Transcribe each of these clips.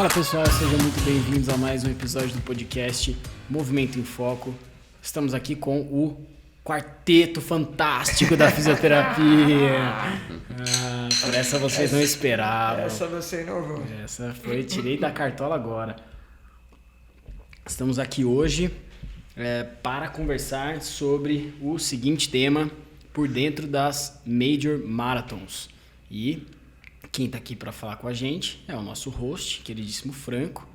Fala pessoal, sejam muito bem-vindos a mais um episódio do podcast Movimento em Foco. Estamos aqui com o quarteto fantástico da fisioterapia. Por essa vocês não esperavam. Essa você inovou. Essa foi, tirei da cartola agora. Estamos aqui hoje para conversar sobre o seguinte tema, por dentro das Major Marathons. E quem está aqui para falar com a gente é o nosso host, queridíssimo Franco,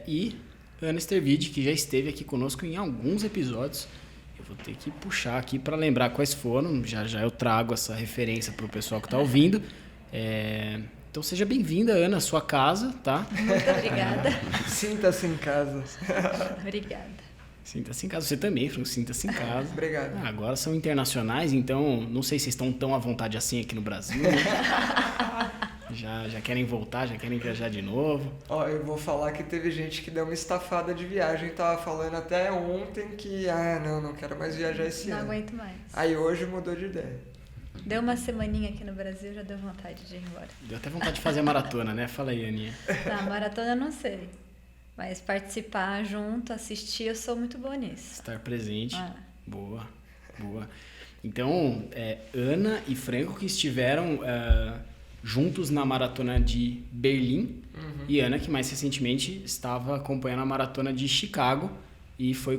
e Ana Stervide, que já esteve aqui conosco em alguns episódios. Eu vou ter que puxar aqui para lembrar quais foram, já eu trago essa referência para o pessoal que está ouvindo. Então seja bem-vinda, Ana, à sua casa, tá? Muito obrigada. Sinta-se em casa. Obrigada. Sinta-se em casa. Você também, Franco, sinta-se em casa. Obrigado. Agora são internacionais, então não sei se vocês estão tão à vontade assim aqui no Brasil. Né? Já querem voltar, já querem viajar de novo. Ó, eu vou falar que teve gente que deu uma estafada de viagem, tava falando até ontem que, não quero mais viajar esse ano. Não aguento mais. Aí hoje mudou de ideia. Deu uma semaninha aqui no Brasil, já deu vontade de ir embora. Deu até vontade de fazer a maratona, né? Fala aí, Aninha. Tá, maratona eu não sei. Mas participar junto, assistir, eu sou muito boa nisso. Estar presente. Boa. Então, Ana e Franco que estiveram juntos na maratona de Berlim. Uhum. E Ana que mais recentemente estava acompanhando a maratona de Chicago. E foi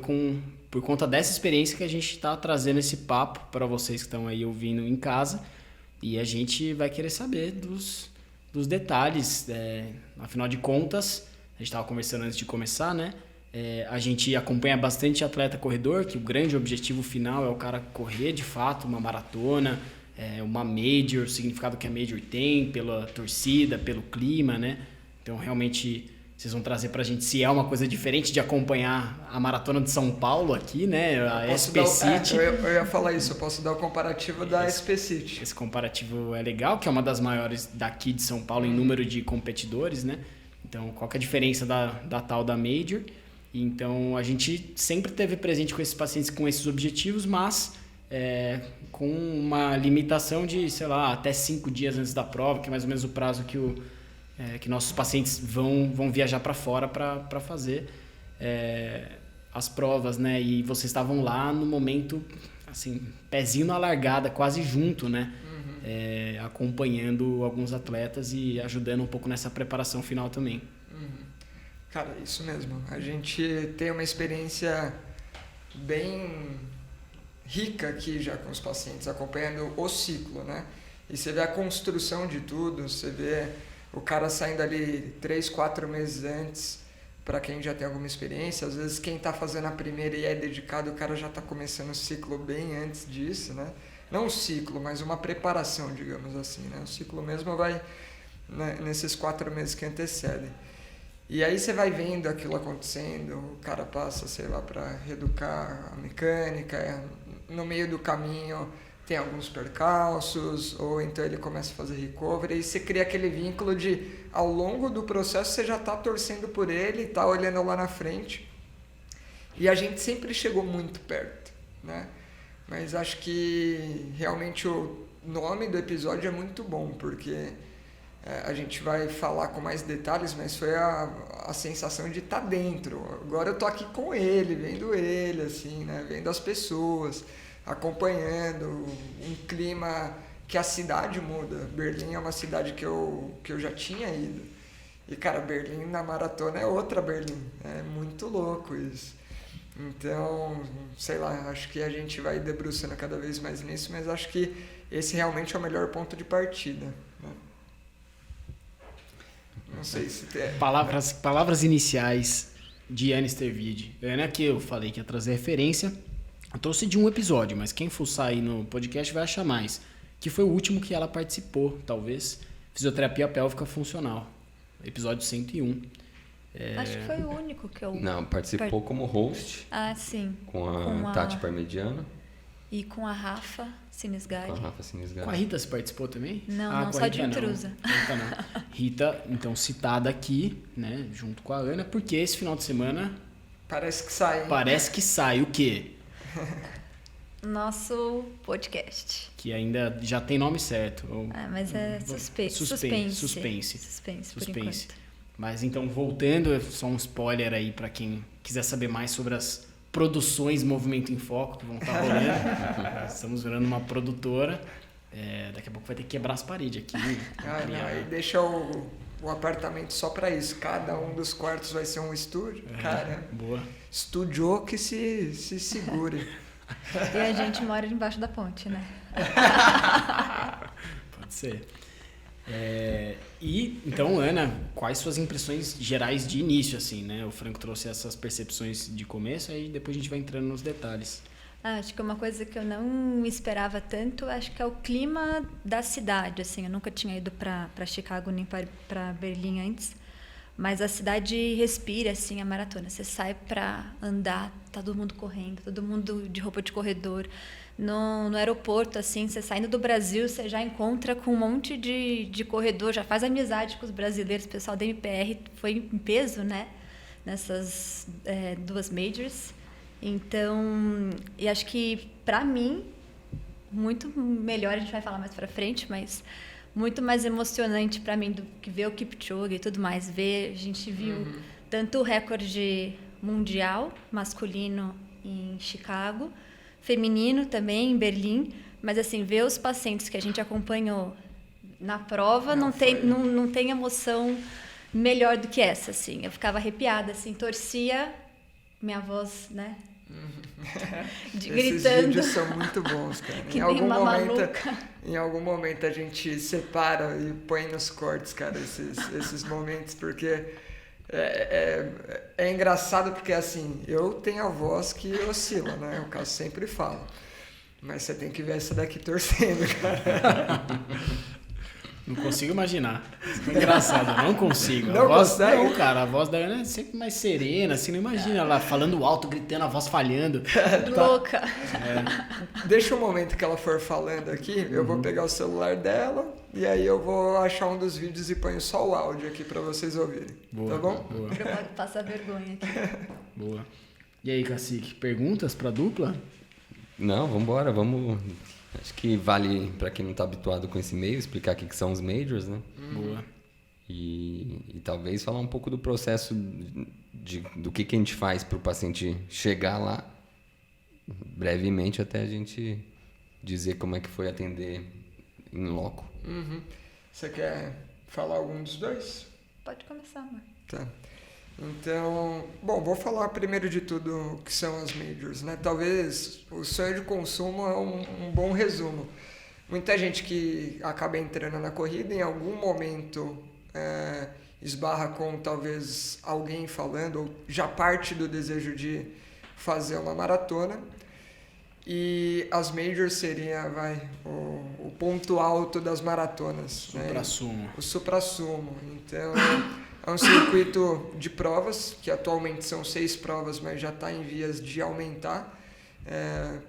por conta dessa experiência que a gente está trazendo esse papo para vocês que estão aí ouvindo em casa. E a gente vai querer saber dos detalhes. Afinal de contas, a gente estava conversando antes de começar, né? A gente acompanha bastante atleta corredor, que o grande objetivo final é o cara correr de fato uma maratona, uma major, o significado que a major tem, pela torcida, pelo clima, né? Então, realmente, vocês vão trazer pra gente se é uma coisa diferente de acompanhar a maratona de São Paulo aqui, né? A SP City. Eu ia falar isso, eu posso dar o comparativo da SP City. Esse comparativo é legal, que é uma das maiores daqui de São Paulo em número de competidores, né? Então, qual que é a diferença da tal da Major? Então, a gente sempre teve presente com esses pacientes com esses objetivos, mas com uma limitação de, sei lá, até 5 dias antes da prova, que é mais ou menos o prazo que nossos pacientes vão viajar para fora para fazer as provas, né? E vocês estavam lá no momento, assim, pezinho na largada, quase junto, né? Acompanhando alguns atletas e ajudando um pouco nessa preparação final também. Cara, isso mesmo. A gente tem uma experiência bem rica aqui já com os pacientes, acompanhando o ciclo, né? E você vê a construção de tudo, você vê o cara saindo ali 3, 4 meses antes, para quem já tem alguma experiência. Às vezes quem está fazendo a primeira e é dedicado, o cara já está começando o ciclo bem antes disso, né? Não um ciclo, mas uma preparação, digamos assim, né? O ciclo mesmo vai nesses 4 meses que antecedem. E aí você vai vendo aquilo acontecendo, o cara passa, sei lá, para reeducar a mecânica, no meio do caminho tem alguns percalços, ou então ele começa a fazer recovery, e você cria aquele vínculo de, ao longo do processo, você já está torcendo por ele, está olhando lá na frente. E a gente sempre chegou muito perto, né? Mas acho que realmente o nome do episódio é muito bom, porque a gente vai falar com mais detalhes, mas foi a sensação de estar dentro. Agora eu tô aqui com ele, vendo ele, assim, né? Vendo as pessoas, acompanhando um clima que a cidade muda. Berlim é uma cidade que eu já tinha ido. E, cara, Berlim na maratona é outra Berlim. É muito louco isso. Então, sei lá, acho que a gente vai debruçando cada vez mais nisso, mas acho que esse realmente é o melhor ponto de partida, né? Não sei se tem... Palavras iniciais de Ana Stervide. Ana, que eu falei que ia trazer referência, eu trouxe de um episódio, mas quem fuçar aí no podcast vai achar mais, que foi o último que ela participou, talvez, Fisioterapia Pélvica Funcional, episódio 101. Acho que foi o único que eu... Não, participou como host. Sim. Com a Tati Parmigiano. E com a Rafa Sinisgard. Com a Rita você participou também? Não, só de intrusa. Não. Rita, então, citada aqui, né, junto com a Ana, porque esse final de semana... Parece que sai, hein? Parece que sai o quê? Nosso podcast. Que ainda já tem nome certo. Mas é suspense, por enquanto. Mas então, voltando, só um spoiler aí para quem quiser saber mais sobre as produções Movimento em Foco que vão estar rolando. Estamos virando uma produtora. Daqui a pouco vai ter que quebrar as paredes aqui. Aí deixa o apartamento só para isso. Cada um dos quartos vai ser um estúdio. Cara, boa. Estúdio que se segure. E a gente mora embaixo da ponte, né? Pode ser. E então, Ana, quais suas impressões gerais de início, assim, né? O Franco trouxe essas percepções de começo, aí depois a gente vai entrando nos detalhes. Acho que uma coisa que eu não esperava tanto, acho que é o clima da cidade, assim. Eu nunca tinha ido para Chicago nem para Berlim antes, mas a cidade respira, assim, a maratona. Você sai para andar, tá todo mundo correndo, todo mundo de roupa de corredor. No aeroporto, assim, você saindo do Brasil, você já encontra com um monte de corredor, já faz amizade com os brasileiros. O pessoal da MPR foi em peso, né? Nessas 2 majors. Então, e acho que, para mim, muito melhor, a gente vai falar mais para frente, mas muito mais emocionante para mim do que ver o Kipchoge e tudo mais. A gente viu tanto o recorde mundial masculino em Chicago, feminino também em Berlim, mas assim, ver os pacientes que a gente acompanhou na prova não tem emoção melhor do que essa, assim. Eu ficava arrepiada, assim, torcia, minha voz, né? Gritando. Esses vídeos são muito bons, cara. Em algum momento a gente separa e põe nos cortes, cara, esses momentos, porque é engraçado porque, assim, eu tenho a voz que oscila, né? O Cássio sempre fala. Mas você tem que ver essa daqui torcendo, cara. Não consigo imaginar. É engraçado, eu não consigo. Não consegue? Não, cara, a voz da Ana é sempre mais serena, assim, não imagina ela falando alto, gritando, a voz falhando. Louca. Deixa um momento que ela for falando aqui, eu vou pegar o celular dela e aí eu vou achar um dos vídeos e ponho só o áudio aqui pra vocês ouvirem. Boa, tá bom? Boa. Pra passar vergonha aqui. Boa. E aí, Cacique, perguntas pra dupla? Não, vambora, vamos... Acho que vale, para quem não está habituado com esse meio, explicar o que são os majors, né? Boa. E talvez falar um pouco do processo do que a gente faz para o paciente chegar lá, brevemente, até a gente dizer como é que foi atender em loco. Você quer falar algum dos dois? Pode começar, amor. Tá. Então, bom, vou falar primeiro de tudo o que são as majors, né? Talvez o sonho de consumo é um bom resumo. Muita gente que acaba entrando na corrida, em algum momento esbarra com talvez alguém falando, ou já parte do desejo de fazer uma maratona. E as majors seria o ponto alto das maratonas. Suprassumo. Né? O suprassumo. Então... É um circuito de provas, que atualmente são 6 provas, mas já está em vias de aumentar.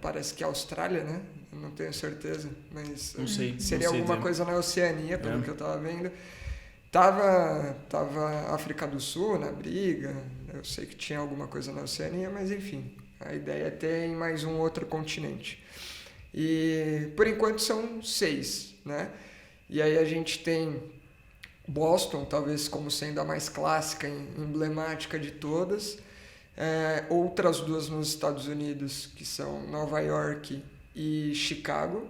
Parece que é a Austrália, né? Eu não tenho certeza, mas seria alguma coisa na Oceania, pelo que eu estava vendo. Tava África do Sul na briga, eu sei que tinha alguma coisa na Oceania, mas enfim, a ideia é ter em mais um outro continente. E por enquanto são 6, né? E aí a gente tem Boston, talvez como sendo a mais clássica e emblemática de todas. Outras 2 nos Estados Unidos, que são Nova York e Chicago.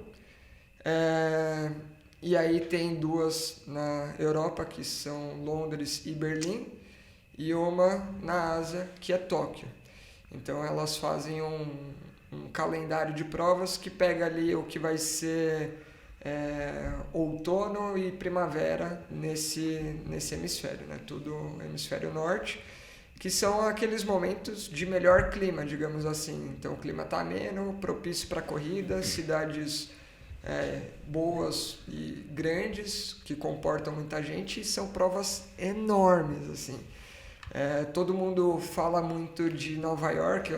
E aí tem 2 na Europa, que são Londres e Berlim. E uma na Ásia, que é Tóquio. Então elas fazem um calendário de provas que pega ali o que vai ser... outono e primavera nesse hemisfério, né? Tudo hemisfério norte, que são aqueles momentos de melhor clima, digamos assim. Então o clima está ameno, propício para corrida, cidades boas e grandes que comportam muita gente, e são provas enormes, assim. Todo mundo fala muito de Nova York,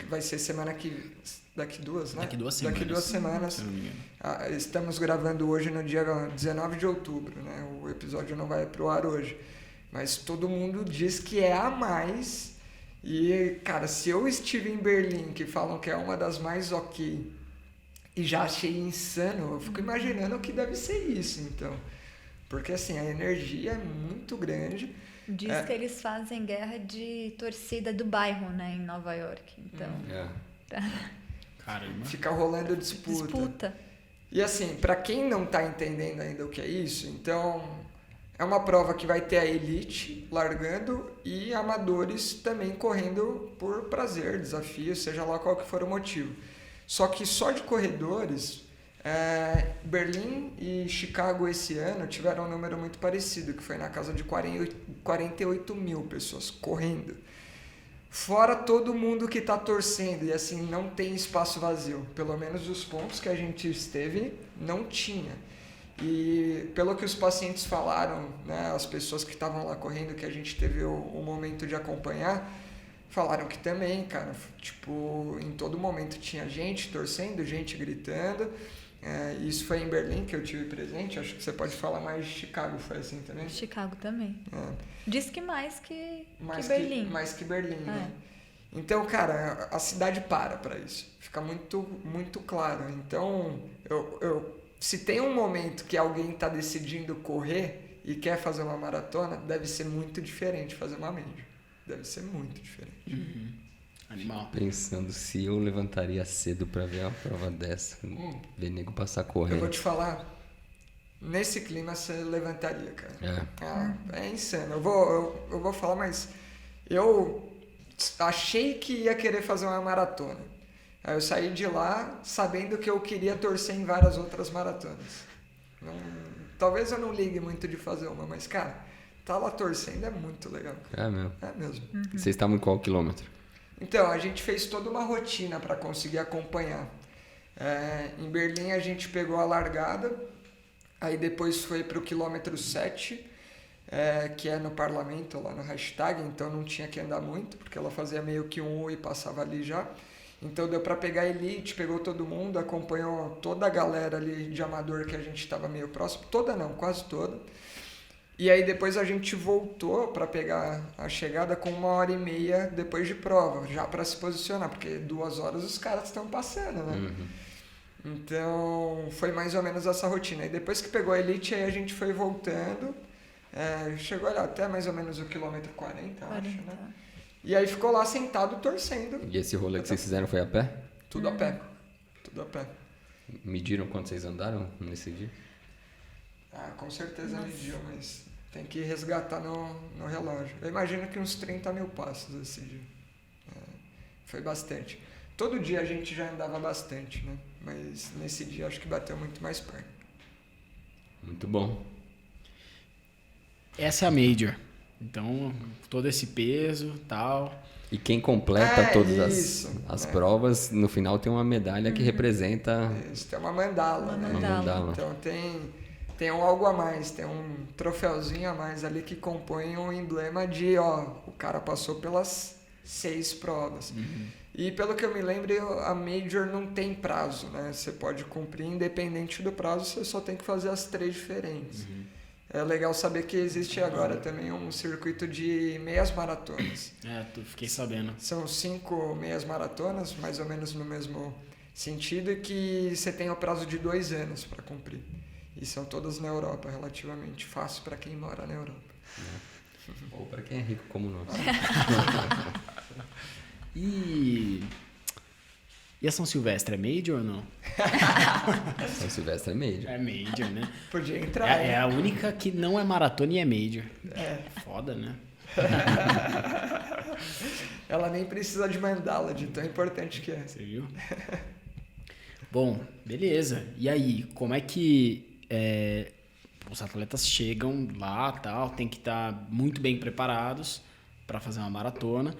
vai ser daqui 2, né? Daqui 2 semanas. Daqui 2 semanas. Se eu não me engano. Estamos gravando hoje no dia 19 de outubro, né? O episódio não vai pro ar hoje. Mas todo mundo diz que é a mais. E, cara, se eu estive em Berlim, que falam que é uma das mais e já achei insano, eu fico imaginando o que deve ser isso, então. Porque, assim, a energia é muito grande. Diz que eles fazem guerra de torcida do bairro, né, em Nova York. Então, Caramba. Fica rolando disputa. E assim, para quem não tá entendendo ainda o que é isso, então é uma prova que vai ter a elite largando e amadores também correndo por prazer, desafio, seja lá qual que for o motivo. Só que só de corredores, Berlim e Chicago esse ano tiveram um número muito parecido, que foi na casa de 48 mil pessoas correndo. Fora todo mundo que está torcendo, e assim, não tem espaço vazio. Pelo menos os pontos que a gente esteve, não tinha. E pelo que os pacientes falaram, né, as pessoas que estavam lá correndo, que a gente teve o momento de acompanhar, falaram que também, cara, tipo, em todo momento tinha gente torcendo, gente gritando. Isso foi em Berlim que eu tive presente, acho que você pode falar mais de Chicago, foi assim também? Chicago também. Diz que mais que Berlim. Mais que Berlim, né? Então, cara, a cidade para isso. Fica muito, muito claro. Então, se tem um momento que alguém está decidindo correr e quer fazer uma maratona, deve ser muito diferente fazer uma média. Deve ser muito diferente. Animal. Pensando se eu levantaria cedo pra ver uma prova dessa, ver nego passar correndo. Eu vou te falar, nesse clima você levantaria, cara. É insano. Eu vou falar, mas eu achei que ia querer fazer uma maratona. Aí eu saí de lá sabendo que eu queria torcer em várias outras maratonas. Talvez eu não ligue muito de fazer uma, mas, cara, tá lá torcendo é muito legal. É mesmo. É mesmo. Vocês estavam em qual quilômetro? Então, a gente fez toda uma rotina para conseguir acompanhar. Em Berlim a gente pegou a largada, aí depois foi para o quilômetro 7, que é no parlamento, lá no hashtag, então não tinha que andar muito, porque ela fazia meio que um U e passava ali já. Então deu para pegar a elite, pegou todo mundo, acompanhou toda a galera ali de amador que a gente estava meio próximo, toda não, quase toda. E aí depois a gente voltou para pegar a chegada com 1h30 depois de prova, já para se posicionar, porque 2 horas os caras estão passando, né? Então foi mais ou menos essa rotina. E depois que pegou a elite, aí a gente foi voltando, chegou ali até mais ou menos o quilômetro 40, acho, né? E aí ficou lá sentado torcendo. E esse rolê que vocês fizeram foi a pé? Tudo a pé. Tudo a pé. Mediram quanto vocês andaram nesse dia? Com certeza mediu, mas tem que resgatar no relógio. Eu imagino que uns 30 mil passos esse dia. Foi bastante. Todo dia a gente já andava bastante, né? Mas nesse dia acho que bateu muito mais perto. Muito bom. Essa é a Major. Então, todo esse peso e tal. E quem completa todas as É. provas, no final tem uma medalha que representa... Isso, tem uma mandala, né? Uma mandala. Então tem um algo a mais, tem um troféuzinho a mais ali que compõe um emblema de, o cara passou pelas 6 provas. E pelo que eu me lembro, a Major não tem prazo, né? Você pode cumprir independente do prazo, você só tem que fazer as 3 diferentes. É legal saber que existe agora também um circuito de meias maratonas. Fiquei sabendo. São 5 meias maratonas, mais ou menos no mesmo sentido, e que você tem o prazo de 2 anos para cumprir. E são todas na Europa, relativamente fácil para quem mora na Europa. Ou para quem é rico como nós. E a São Silvestre é Major ou não? São Silvestre é Major. É Major, né? Podia entrar. É a única que não é maratona e é Major. Foda, né? Ela nem precisa de mandala, de tão importante que é. Você viu? Bom, beleza. E aí, como é que os atletas chegam lá, tal, tem que estar muito bem preparados para fazer uma maratona.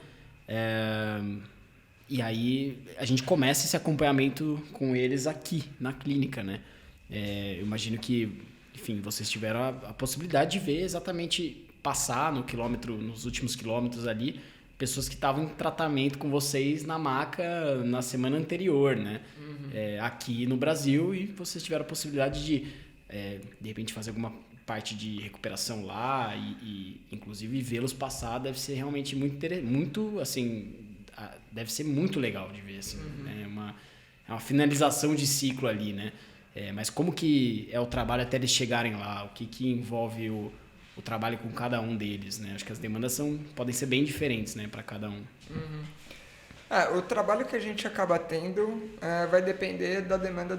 E aí a gente começa esse acompanhamento com eles aqui na clínica, né? Eu imagino que, enfim, vocês tiveram a possibilidade de ver exatamente passar nos últimos quilômetros ali, pessoas que estavam em tratamento com vocês na maca na semana anterior, né? Aqui no Brasil, e vocês tiveram a possibilidade de repente fazer alguma parte de recuperação lá e inclusive vê-los passar deve ser realmente muito assim, deve ser muito legal de ver, assim, é uma finalização de ciclo ali, né? Mas como que é o trabalho até eles chegarem lá? O que envolve o trabalho com cada um deles, né? Acho que as demandas podem ser bem diferentes, né, para cada um. O trabalho que a gente acaba tendo vai depender da demanda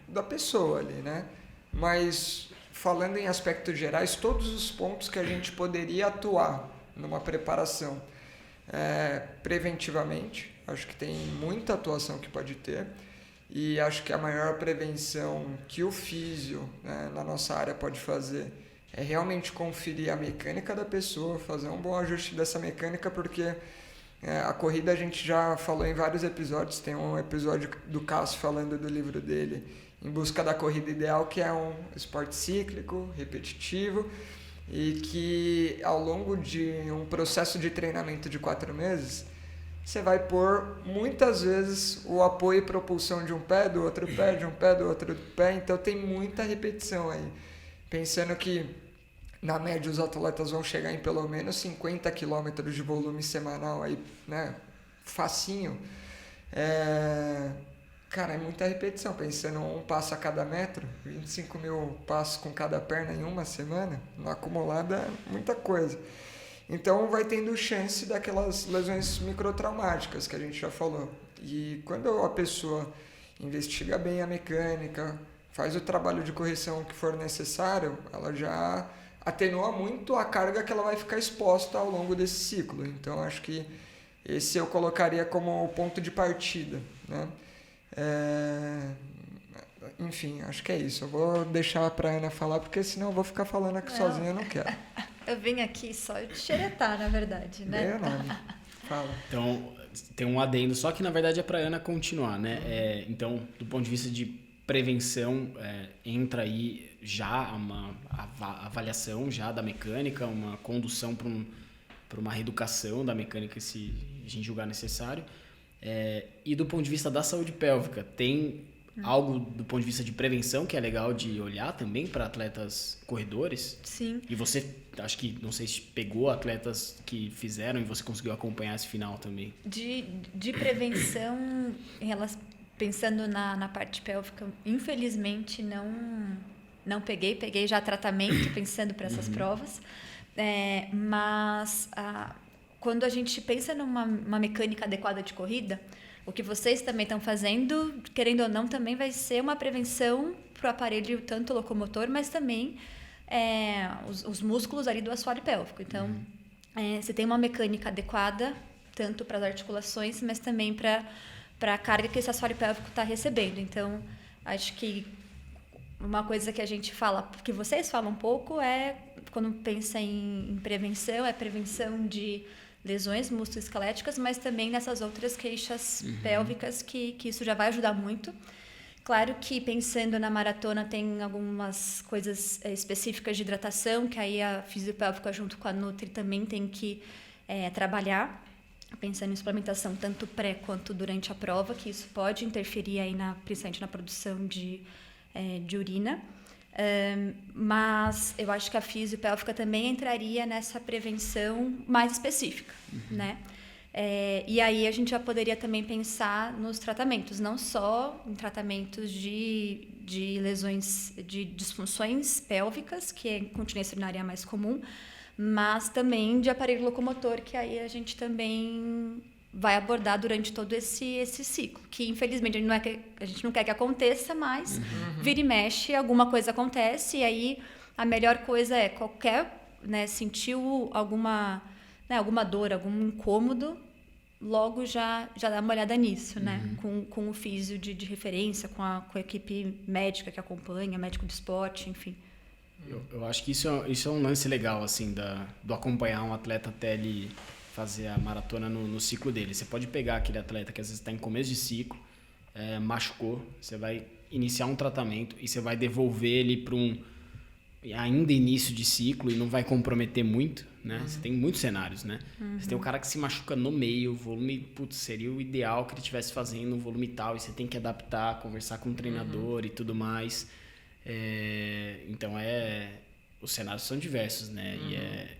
da pessoa ali, né? Mas, falando em aspectos gerais, todos os pontos que a gente poderia atuar numa preparação preventivamente, acho que tem muita atuação que pode ter, e acho que a maior prevenção que o físio, né, na nossa área pode fazer é realmente conferir a mecânica da pessoa, fazer um bom ajuste dessa mecânica, porque a corrida a gente já falou em vários episódios, tem um episódio do Cássio falando do livro dele, Em Busca da Corrida Ideal, que é um esporte cíclico, repetitivo, e que ao longo de um processo de treinamento de 4 meses, você vai pôr muitas vezes o apoio e propulsão de um pé, do outro pé, de um pé, do outro pé, então tem muita repetição aí. Pensando que na média os atletas vão chegar em pelo menos 50 km de volume semanal aí, né? Facinho. Cara, é muita repetição. Pensando um passo a cada metro, 25 mil passos com cada perna em uma semana, no acumulado é muita coisa. Então vai tendo chance daquelas lesões microtraumáticas que a gente já falou. E quando a pessoa investiga bem a mecânica, faz o trabalho de correção que for necessário, ela já atenua muito a carga que ela vai ficar exposta ao longo desse ciclo. Então acho que esse eu colocaria como ponto de partida, né? Enfim, acho que é isso. Eu vou deixar para a Ana falar, porque senão eu vou ficar falando aqui sozinha, eu não quero. Eu vim aqui só xeretar, na verdade, né? Meu nome. Fala. Então, tem um adendo, só que na verdade é para a Ana continuar, né? Então, do ponto de vista de prevenção, entra aí já uma avaliação já da mecânica, uma condução para uma reeducação da mecânica, se a gente julgar necessário. E do ponto de vista da saúde pélvica, tem algo do ponto de vista de prevenção que é legal de olhar também para atletas corredores? Sim. E você, acho que, não sei se pegou atletas que fizeram e você conseguiu acompanhar esse final também. De prevenção, pensando na parte pélvica, infelizmente não peguei já tratamento pensando para essas provas, mas quando a gente pensa numa mecânica adequada de corrida, o que vocês também estão fazendo, querendo ou não, também vai ser uma prevenção para o aparelho tanto locomotor, mas também os músculos ali do assoalho pélvico. Então, você tem uma mecânica adequada tanto para as articulações, mas também para a carga que esse assoalho pélvico está recebendo. Então, acho que uma coisa que a gente fala, que vocês falam um pouco, quando pensa em prevenção, é prevenção de lesões musculoesqueléticas, mas também nessas outras queixas pélvicas, que isso já vai ajudar muito. Claro que pensando na maratona tem algumas coisas específicas de hidratação, que aí a fisiopélvica junto com a Nutri também tem que trabalhar, pensando em suplementação tanto pré quanto durante a prova, que isso pode interferir aí principalmente na produção de urina. Mas eu acho que a fisiopélvica também entraria nessa prevenção mais específica, né? E aí a gente já poderia também pensar nos tratamentos, não só em tratamentos de lesões, de disfunções pélvicas, que a incontinência urinária é a mais comum, mas também de aparelho locomotor, que aí a gente também vai abordar durante todo esse ciclo, que infelizmente a gente não quer que aconteça, mas vira e mexe, alguma coisa acontece, e aí a melhor coisa é sentiu alguma dor, algum incômodo, logo já dá uma olhada nisso, né? Com o físio de referência, com a equipe médica que acompanha, médico do esporte, enfim. Eu acho que isso é um lance legal, assim, do acompanhar um atleta até ele fazer a maratona no ciclo dele. Você pode pegar aquele atleta que às vezes está em começo de ciclo, machucou, você vai iniciar um tratamento e você vai devolver ele para ainda início de ciclo e não vai comprometer muito, né? Você tem muitos cenários, né? Você tem o cara que se machuca no meio, o volume, seria o ideal que ele estivesse fazendo um volume tal, e você tem que adaptar, conversar com o treinador e tudo mais. Então os cenários são diversos, né?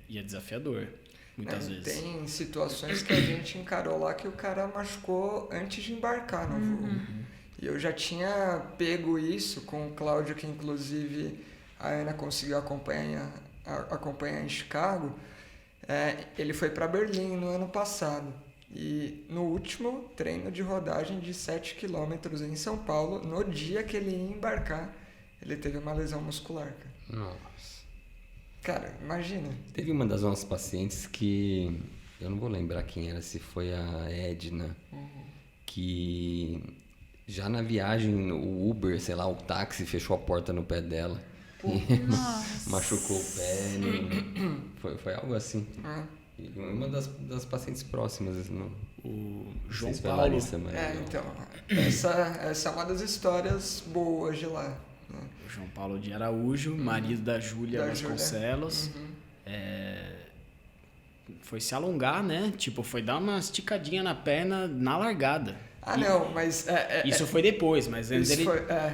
E é desafiador. Muitas vezes. Tem situações que a gente encarou lá que o cara machucou antes de embarcar no voo. E eu já tinha pego isso com o Cláudio, que inclusive a Ana conseguiu acompanhar em Chicago. Ele foi para Berlim no ano passado. E no último treino de rodagem de 7 km em São Paulo, no dia que ele ia embarcar, ele teve uma lesão muscular, cara. Nossa. Cara, imagina. Teve uma das nossas pacientes que... Eu não vou lembrar quem era, se foi a Edna. Que já na viagem, o Uber, sei lá, o táxi fechou a porta no pé dela. E machucou o pé. Foi algo assim. E uma das pacientes próximas. O João se foi a Paulo. Larissa, mas Então, essa é uma das histórias boas de lá. Né? O João Paulo de Araújo, marido da Júlia Vasconcelos. Foi se alongar, né? Tipo, foi dar uma esticadinha na perna na largada. Não, mas... Isso foi depois, mas antes ele...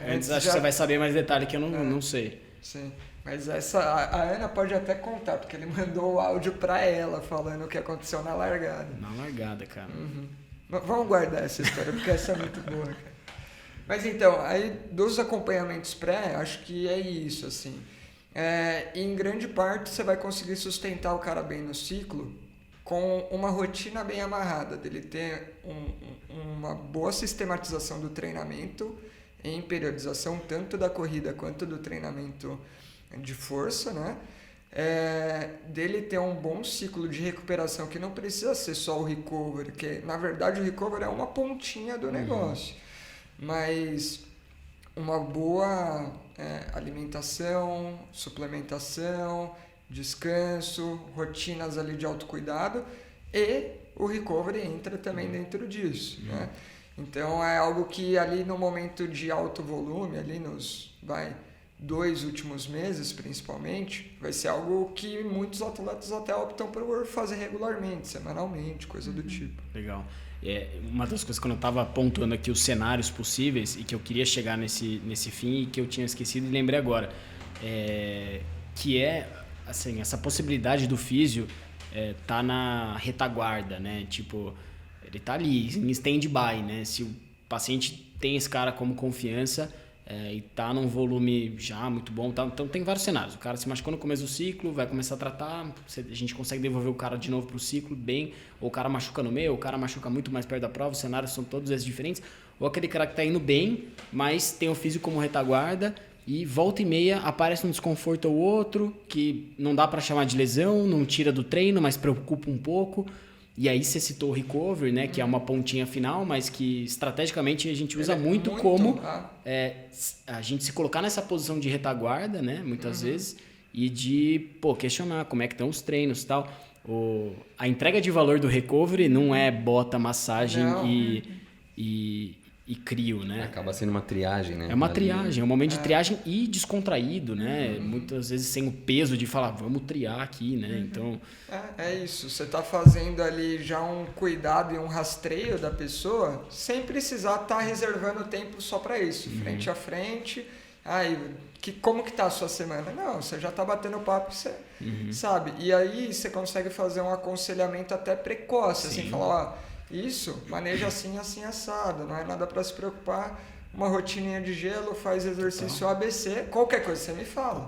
Antes acho que você vai saber mais detalhe que eu não sei. Sim, mas a Ana pode até contar, porque ele mandou o áudio pra ela falando o que aconteceu na largada. Na largada, cara. Vamos guardar essa história, porque essa é muito boa, cara. Mas então, aí dos acompanhamentos pré, acho que é isso, assim. Em grande parte, você vai conseguir sustentar o cara bem no ciclo com uma rotina bem amarrada, dele ter uma boa sistematização do treinamento em periodização, tanto da corrida quanto do treinamento de força, né? Dele ter um bom ciclo de recuperação, que não precisa ser só o recovery, que na verdade o recovery é uma pontinha do negócio, mas uma boa alimentação, suplementação, descanso, rotinas ali de autocuidado, e o recovery entra também dentro disso, né? Então é algo que ali no momento de alto volume, ali nos 2 últimos meses principalmente, vai ser algo que muitos atletas até optam por fazer regularmente, semanalmente, coisa do tipo. Legal. Uma das coisas que eu estava pontuando aqui, os cenários possíveis, e que eu queria chegar nesse fim e que eu tinha esquecido e lembrei agora, que assim, essa possibilidade do físio tá na retaguarda, né? Tipo, ele tá ali em stand-by, né? Se o paciente tem esse cara como confiança e tá num volume já muito bom, tá? Então tem vários cenários. O cara se machucou no começo do ciclo, vai começar a tratar, a gente consegue devolver o cara de novo pro ciclo bem, ou o cara machuca no meio, ou o cara machuca muito mais perto da prova, os cenários são todos esses diferentes, ou aquele cara que tá indo bem, mas tem o físico como retaguarda e volta e meia aparece um desconforto ou outro que não dá para chamar de lesão, não tira do treino, mas preocupa um pouco. E aí você citou o recovery, né, que é uma pontinha final, mas que estrategicamente a gente usa muito como a gente se colocar nessa posição de retaguarda, né, muitas vezes, e de questionar como é que estão os treinos e tal. A entrega de valor do recovery não é bota, massagem e crio, né? Acaba sendo uma triagem, né? É uma triagem, é um momento de triagem e descontraído, né? Muitas vezes sem o peso de falar, vamos triar aqui, né? Então... É isso, você está fazendo ali já um cuidado e um rastreio da pessoa sem precisar estar reservando tempo só para isso, frente a frente. Como que tá a sua semana? Não, você já está batendo papo, você sabe. E aí você consegue fazer um aconselhamento até precoce, assim, falar, isso, maneja assim, assim, assado, não é nada para se preocupar, uma rotininha de gelo, faz exercício ABC, qualquer coisa você me fala,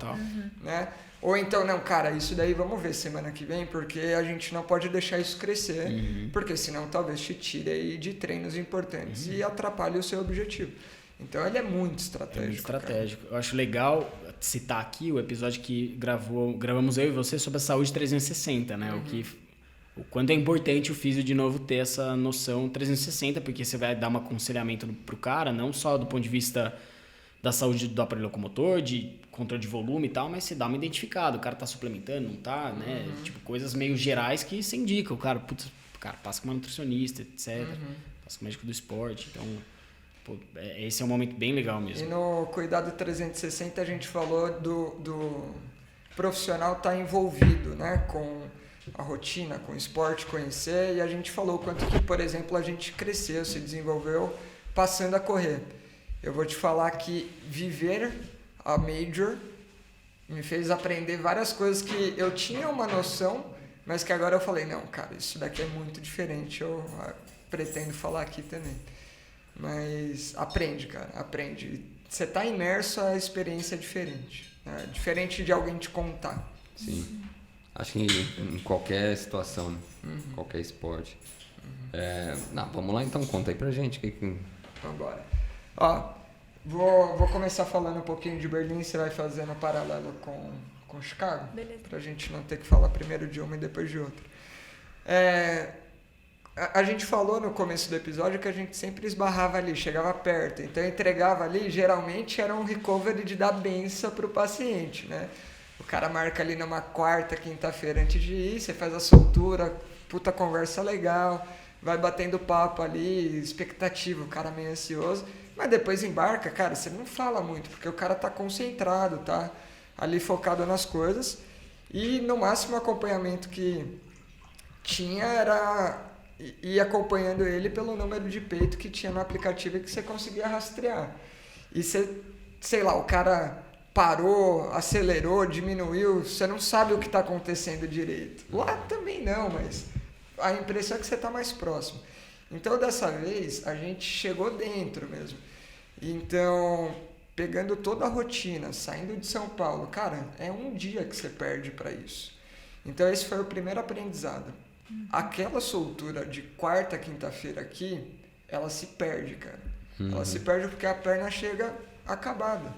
né? Ou então, não, cara, isso daí vamos ver semana que vem, porque a gente não pode deixar isso crescer, porque senão talvez te tire aí de treinos importantes e atrapalhe o seu objetivo. Então ele é muito estratégico. É muito estratégico. Cara. Eu acho legal citar aqui o episódio que gravamos eu e você sobre a saúde 360, né? O quanto é importante o físio de novo ter essa noção 360, porque você vai dar um aconselhamento pro cara, não só do ponto de vista da saúde do aparelho locomotor, de controle de volume e tal, mas você dá uma identificada, o cara tá suplementando, não tá, né? Tipo, coisas meio gerais que você indica, o cara, passa com uma nutricionista, etc. Passa com o médico do esporte, então... esse é um momento bem legal mesmo. E no Cuidado 360 a gente falou do profissional estar envolvido, né, com a rotina, com o esporte, conhecer, e a gente falou o quanto que, por exemplo, a gente cresceu, se desenvolveu passando a correr. Eu vou te falar que viver a Major me fez aprender várias coisas que eu tinha uma noção, mas que agora eu falei, não, cara, isso daqui é muito diferente, eu pretendo falar aqui também. Mas aprende, cara, aprende. Você tá imerso, a experiência é diferente. Né? Diferente de alguém te contar. Sim. Acho que em qualquer situação, qualquer esporte. Vamos lá então, conta aí pra gente. Vambora. Ó, vou começar falando um pouquinho de Berlim, você vai fazendo paralelo com Chicago. Beleza. Pra gente não ter que falar primeiro de uma e depois de outra. A gente falou no começo do episódio que a gente sempre esbarrava ali, chegava perto. Então, entregava ali, geralmente era um recovery de dar benção pro paciente, né? O cara marca ali numa quarta, quinta-feira antes de ir, você faz a soltura, puta conversa legal, vai batendo papo ali, expectativa, o cara meio ansioso. Mas depois embarca, cara, você não fala muito, porque o cara tá concentrado, tá ali focado nas coisas. E no máximo o acompanhamento que tinha era ir acompanhando ele pelo número de peito que tinha no aplicativo e que você conseguia rastrear. E você, sei lá, o cara parou, acelerou, diminuiu, você não sabe o que está acontecendo direito. Lá também não, mas a impressão é que você está mais próximo. Então, dessa vez, a gente chegou dentro mesmo. Então, pegando toda a rotina, saindo de São Paulo, cara, é um dia que você perde para isso. Então, esse foi o primeiro aprendizado. Aquela soltura de quarta, quinta-feira aqui, ela se perde, cara. Ela se perde porque a perna chega acabada.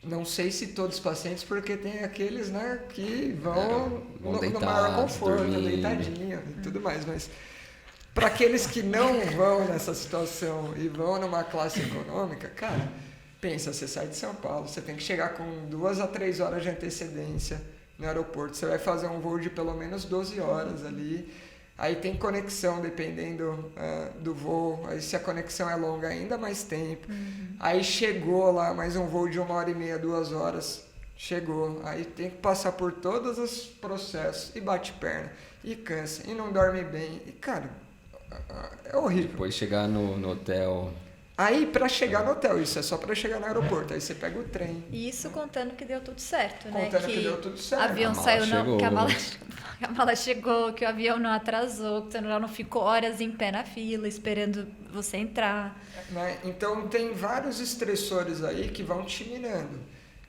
Não sei se todos os pacientes, porque tem aqueles, né, que vão no maior conforto, deitadinho e tudo mais, mas para aqueles que não vão nessa situação e vão numa classe econômica, cara, pensa, você sai de São Paulo, você tem que chegar com 2 a 3 horas de antecedência no aeroporto, você vai fazer um voo de pelo menos 12 horas ali, aí tem conexão dependendo do voo, aí se a conexão é longa ainda mais tempo, aí chegou lá mais um voo de 1h30, 2 horas, chegou, aí tem que passar por todos os processos e bate perna, e cansa, e não dorme bem, e cara, é horrível. Depois chegar no hotel... Aí, pra chegar no hotel, isso é só pra chegar no aeroporto. Aí você pega o trem. E isso contando que deu tudo certo, né? Contando que deu tudo certo. O avião A mala saiu, chegou. que a mala chegou, que o avião não atrasou, que você não ficou horas em pé na fila esperando você entrar. Né? Então, tem vários estressores aí que vão te minando.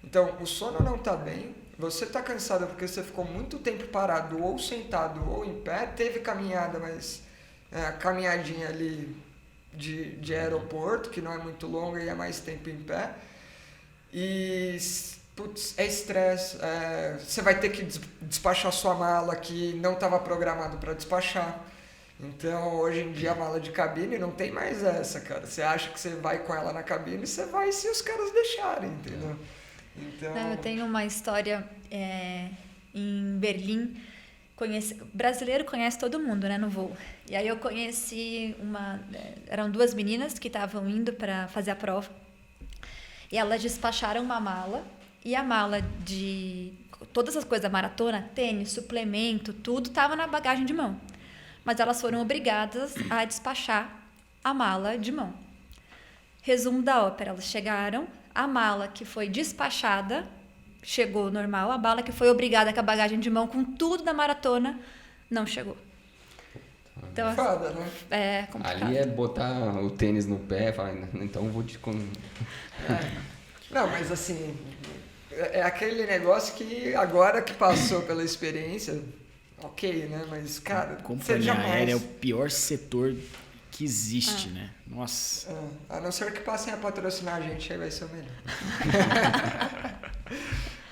Então, o sono não tá bem, você tá cansado porque você ficou muito tempo parado, ou sentado, ou em pé. Teve caminhada, mas a caminhadinha ali... De aeroporto, que não é muito longa e é mais tempo em pé. E, putz, é estresse. Você vai ter que despachar sua mala que não estava programado para despachar. Então, hoje em dia, a mala de cabine não tem mais essa, cara. Você acha que você vai com ela na cabine, você vai se os caras deixarem, entendeu? Então... Não, eu tenho uma história em Berlim. Brasileiro conhece todo mundo, né, no voo. E aí eu conheci eram 2 meninas que estavam indo para fazer a prova. E elas despacharam uma mala. E a mala de todas as coisas da maratona, tênis, suplemento, tudo estava na bagagem de mão. Mas elas foram obrigadas a despachar a mala de mão. Resumo da ópera, elas chegaram, a mala que foi despachada chegou normal, a mala que foi obrigada com a bagagem de mão, com tudo da maratona, não chegou. Então, foda, né? É complicado. Ali é botar o tênis no pé, falar, então eu vou te... Não, mas assim, é aquele negócio que agora que passou pela experiência, ok, né? Mas, cara, companhia aérea é o pior setor que existe, né? Nossa. A não ser que passem a patrocinar a gente, aí vai ser o melhor.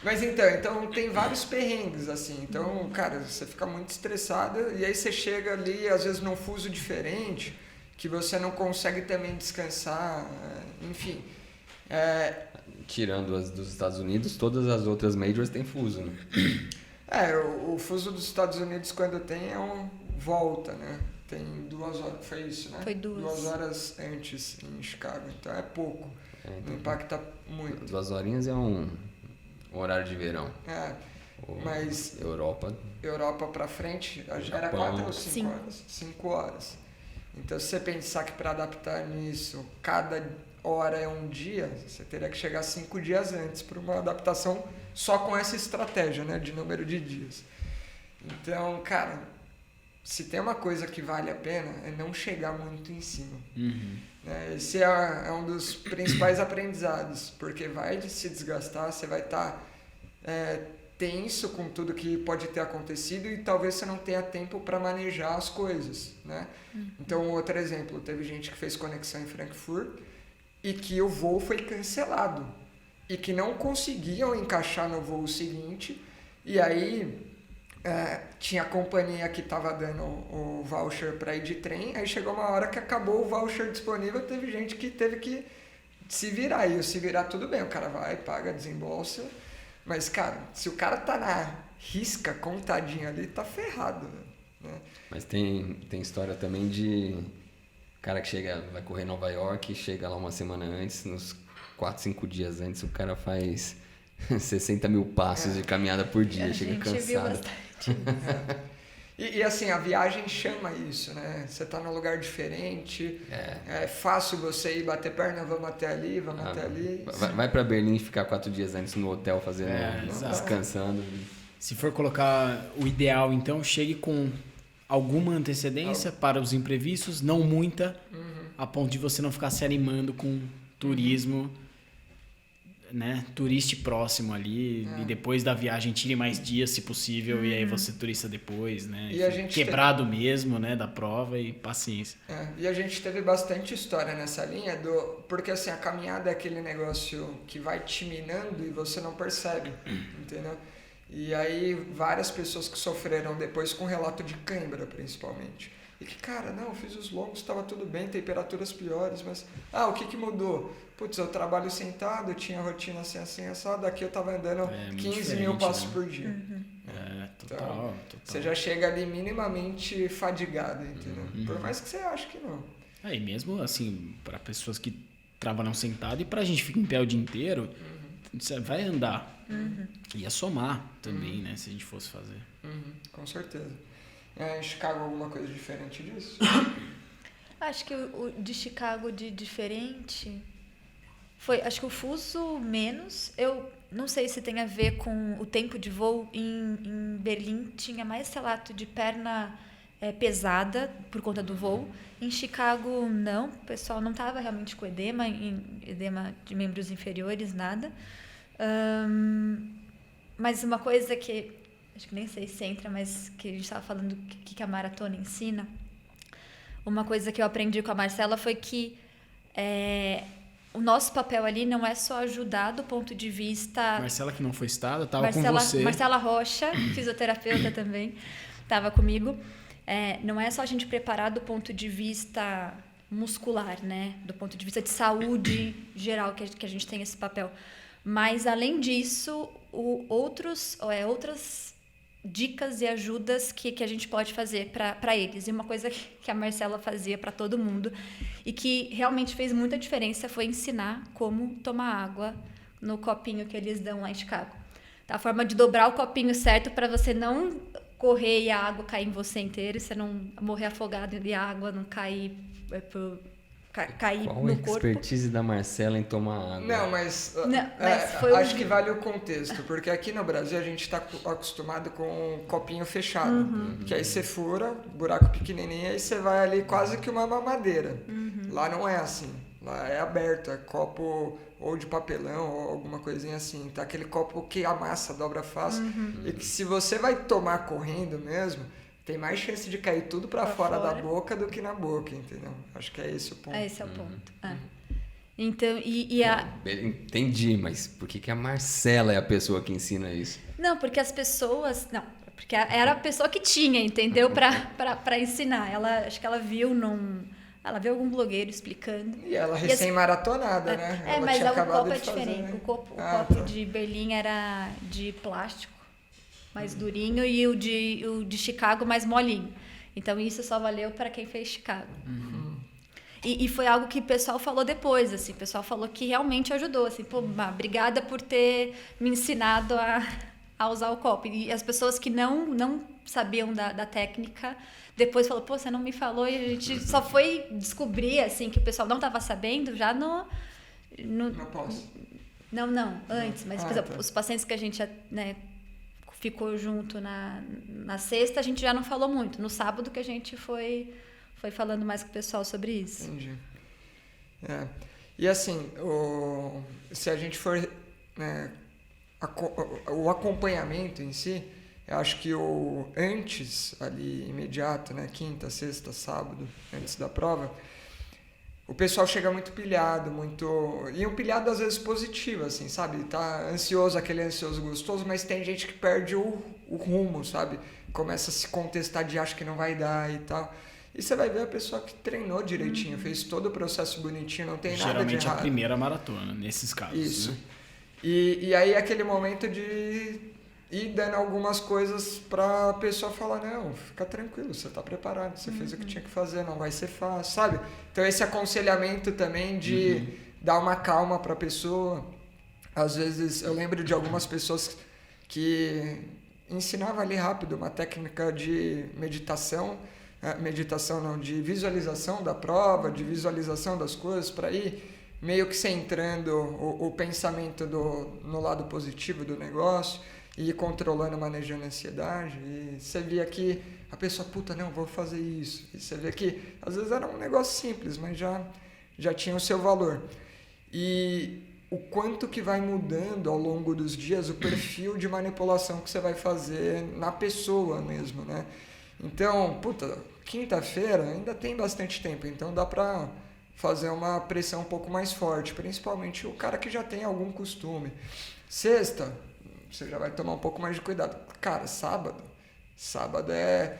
Mas então tem vários perrengues, assim. Então, cara, você fica muito estressado e aí você chega ali, às vezes, num fuso diferente, que você não consegue também descansar, enfim. Tirando as dos Estados Unidos, todas as outras majors têm fuso, né? O fuso dos Estados Unidos, quando tem, volta, né? Tem 2 horas, foi isso, né? Foi 2. 2 horas antes em Chicago, então é pouco. Não impacta muito. 2 horinhas é um horário de verão. Mas Europa pra frente, era 4 ou 5 horas? 5 horas. Então, se você pensar que para adaptar nisso, cada hora é um dia, você teria que chegar 5 dias antes para uma adaptação só com essa estratégia, né, de número de dias. Então, cara, se tem uma coisa que vale a pena, é não chegar muito em cima. Esse é um dos principais aprendizados, porque vai se desgastar, você vai estar tenso com tudo que pode ter acontecido e talvez você não tenha tempo para manejar as coisas, né? Então, outro exemplo, teve gente que fez conexão em Frankfurt e que o voo foi cancelado e que não conseguiam encaixar no voo seguinte, e aí tinha a companhia que estava dando o voucher para ir de trem, aí chegou uma hora que acabou o voucher disponível, teve gente que teve que se virar, e se virar tudo bem, o cara vai, paga, desembolsa, mas, cara, se o cara tá na risca contadinho ali, tá ferrado, né? Mas tem história também de cara que vai correr em Nova York, chega lá uma semana antes, nos 4, 5 dias antes, o cara faz 60 mil passos de caminhada por dia, chega cansado. E assim, a viagem chama isso, né? Você tá num lugar diferente, é fácil você ir bater perna, vamos até ali, até ali. Vai pra Berlim e ficar 4 dias antes no hotel fazendo, descansando. Se for colocar o ideal, então, chegue com alguma antecedência para os imprevistos, não muita, a ponto de você não ficar se animando com turismo, né, turiste próximo ali, e depois da viagem tire mais dias, se possível, e aí você turista depois, né? E a gente quebrado mesmo, né, da prova, e paciência. E a gente teve bastante história nessa linha, porque assim, a caminhada é aquele negócio que vai te minando e você não percebe, entendeu? E aí várias pessoas que sofreram depois com relato de cãibra, principalmente. E que, cara, não, eu fiz os longos, estava tudo bem, temperaturas piores, mas... o que mudou? Putz, eu trabalho sentado, eu tinha rotina assim, assado, daqui eu tava andando 15 mil passos por dia. Total. Você já chega ali minimamente fadigado, entendeu? Por mais que você ache que não. E mesmo, assim, para pessoas que trabalham sentado e pra gente ficar em pé o dia inteiro, você vai andar. Ia somar também, né, se a gente fosse fazer. Com certeza. Em Chicago, alguma coisa diferente disso? Acho que o de Chicago de diferente foi, acho que o fuso menos. Eu não sei se tem a ver com o tempo de voo. Em Berlim tinha mais relato de perna pesada por conta do voo. Em Chicago, não. O pessoal não estava realmente com edema de membros inferiores, nada. Mas uma coisa que acho que nem sei se entra, mas que a gente estava falando que a maratona ensina. Uma coisa que eu aprendi com a Marcela foi que o nosso papel ali não é só ajudar do ponto de vista... Marcela, que não foi citada, estava com você. Marcela Rocha, fisioterapeuta também, estava comigo. Não é só a gente preparar do ponto de vista muscular, né? Do ponto de vista de saúde geral que a gente tem esse papel. Mas, além disso, outras dicas e ajudas que a gente pode fazer para eles. E uma coisa que a Marcela fazia para todo mundo e que realmente fez muita diferença foi ensinar como tomar água no copinho que eles dão lá em Chicago. A forma de dobrar o copinho certo para você não correr e a água cair em você inteiro, você não morrer afogado e a água não cair cair Qual no a corpo. Expertise da Marcela em tomar água? Não, mas foi acho que vale o contexto, porque aqui no Brasil a gente está acostumado com um copinho fechado, que aí você fura, buraco pequenininho, aí você vai ali quase que uma mamadeira. Lá não é assim, lá é aberto, é copo ou de papelão ou alguma coisinha assim, tá? Aquele copo que amassa, dobra fácil, e que se você vai tomar correndo mesmo, tem mais chance de cair tudo pra fora da boca do que na boca, entendeu? Acho que é esse o ponto. Esse é o ponto. Então, Entendi, mas por que a Marcela é a pessoa que ensina isso? Não, porque as pessoas... Não, porque era a pessoa que tinha, entendeu? Pra ensinar. Acho que ela viu Ela viu algum blogueiro explicando. E ela recém-maratonada, né? Ela mas tinha o copo é de fazer, diferente. né? O copo de Berlim era de plástico, mais durinho, e o de Chicago mais molinho. Então isso só valeu para quem fez Chicago. E foi algo que o pessoal falou depois, assim, o pessoal falou que realmente ajudou, assim, pô, obrigada por ter me ensinado a usar o copo. E as pessoas que não sabiam da técnica, depois falou, pô, você não me falou, e a gente só foi descobrir, assim, que o pessoal não estava sabendo já no Não posso. Não, antes, mas, por exemplo, os pacientes que a gente, né, ficou junto na sexta, a gente já não falou muito. No sábado que a gente foi falando mais com o pessoal sobre isso. Entendi. E assim, se a gente for... né, o acompanhamento em si, eu acho que o antes, ali, imediato, né, quinta, sexta, sábado, antes da prova, o pessoal chega muito pilhado, e um pilhado às vezes positivo, assim, sabe? Tá ansioso, aquele ansioso gostoso, mas tem gente que perde o rumo, sabe? Começa a se contestar de acha que não vai dar e tal. E você vai ver a pessoa que treinou direitinho, fez todo o processo bonitinho, não tem nada de errado. Geralmente a primeira maratona, nesses casos. Isso. Né? E aí é aquele momento de ir dando algumas coisas pra pessoa falar, não, fica tranquilo, você tá preparado, você fez o que tinha que fazer, não vai ser fácil, sabe? Então esse aconselhamento também de dar uma calma pra pessoa. Às vezes eu lembro de algumas pessoas que ensinavam ali rápido uma técnica de meditação não, de visualização da prova, de visualização das coisas, para ir meio que centrando o pensamento no lado positivo do negócio e ir controlando, manejando a ansiedade. E você via que a pessoa, puta, não, vou fazer isso. E você vê que às vezes era um negócio simples, mas já tinha o seu valor. E o quanto que vai mudando ao longo dos dias o perfil de manipulação que você vai fazer na pessoa mesmo, né? Então, puta, quinta-feira ainda tem bastante tempo, então dá pra fazer uma pressão um pouco mais forte, principalmente o cara que já tem algum costume. Sexta, você já vai tomar um pouco mais de cuidado. Cara, sábado é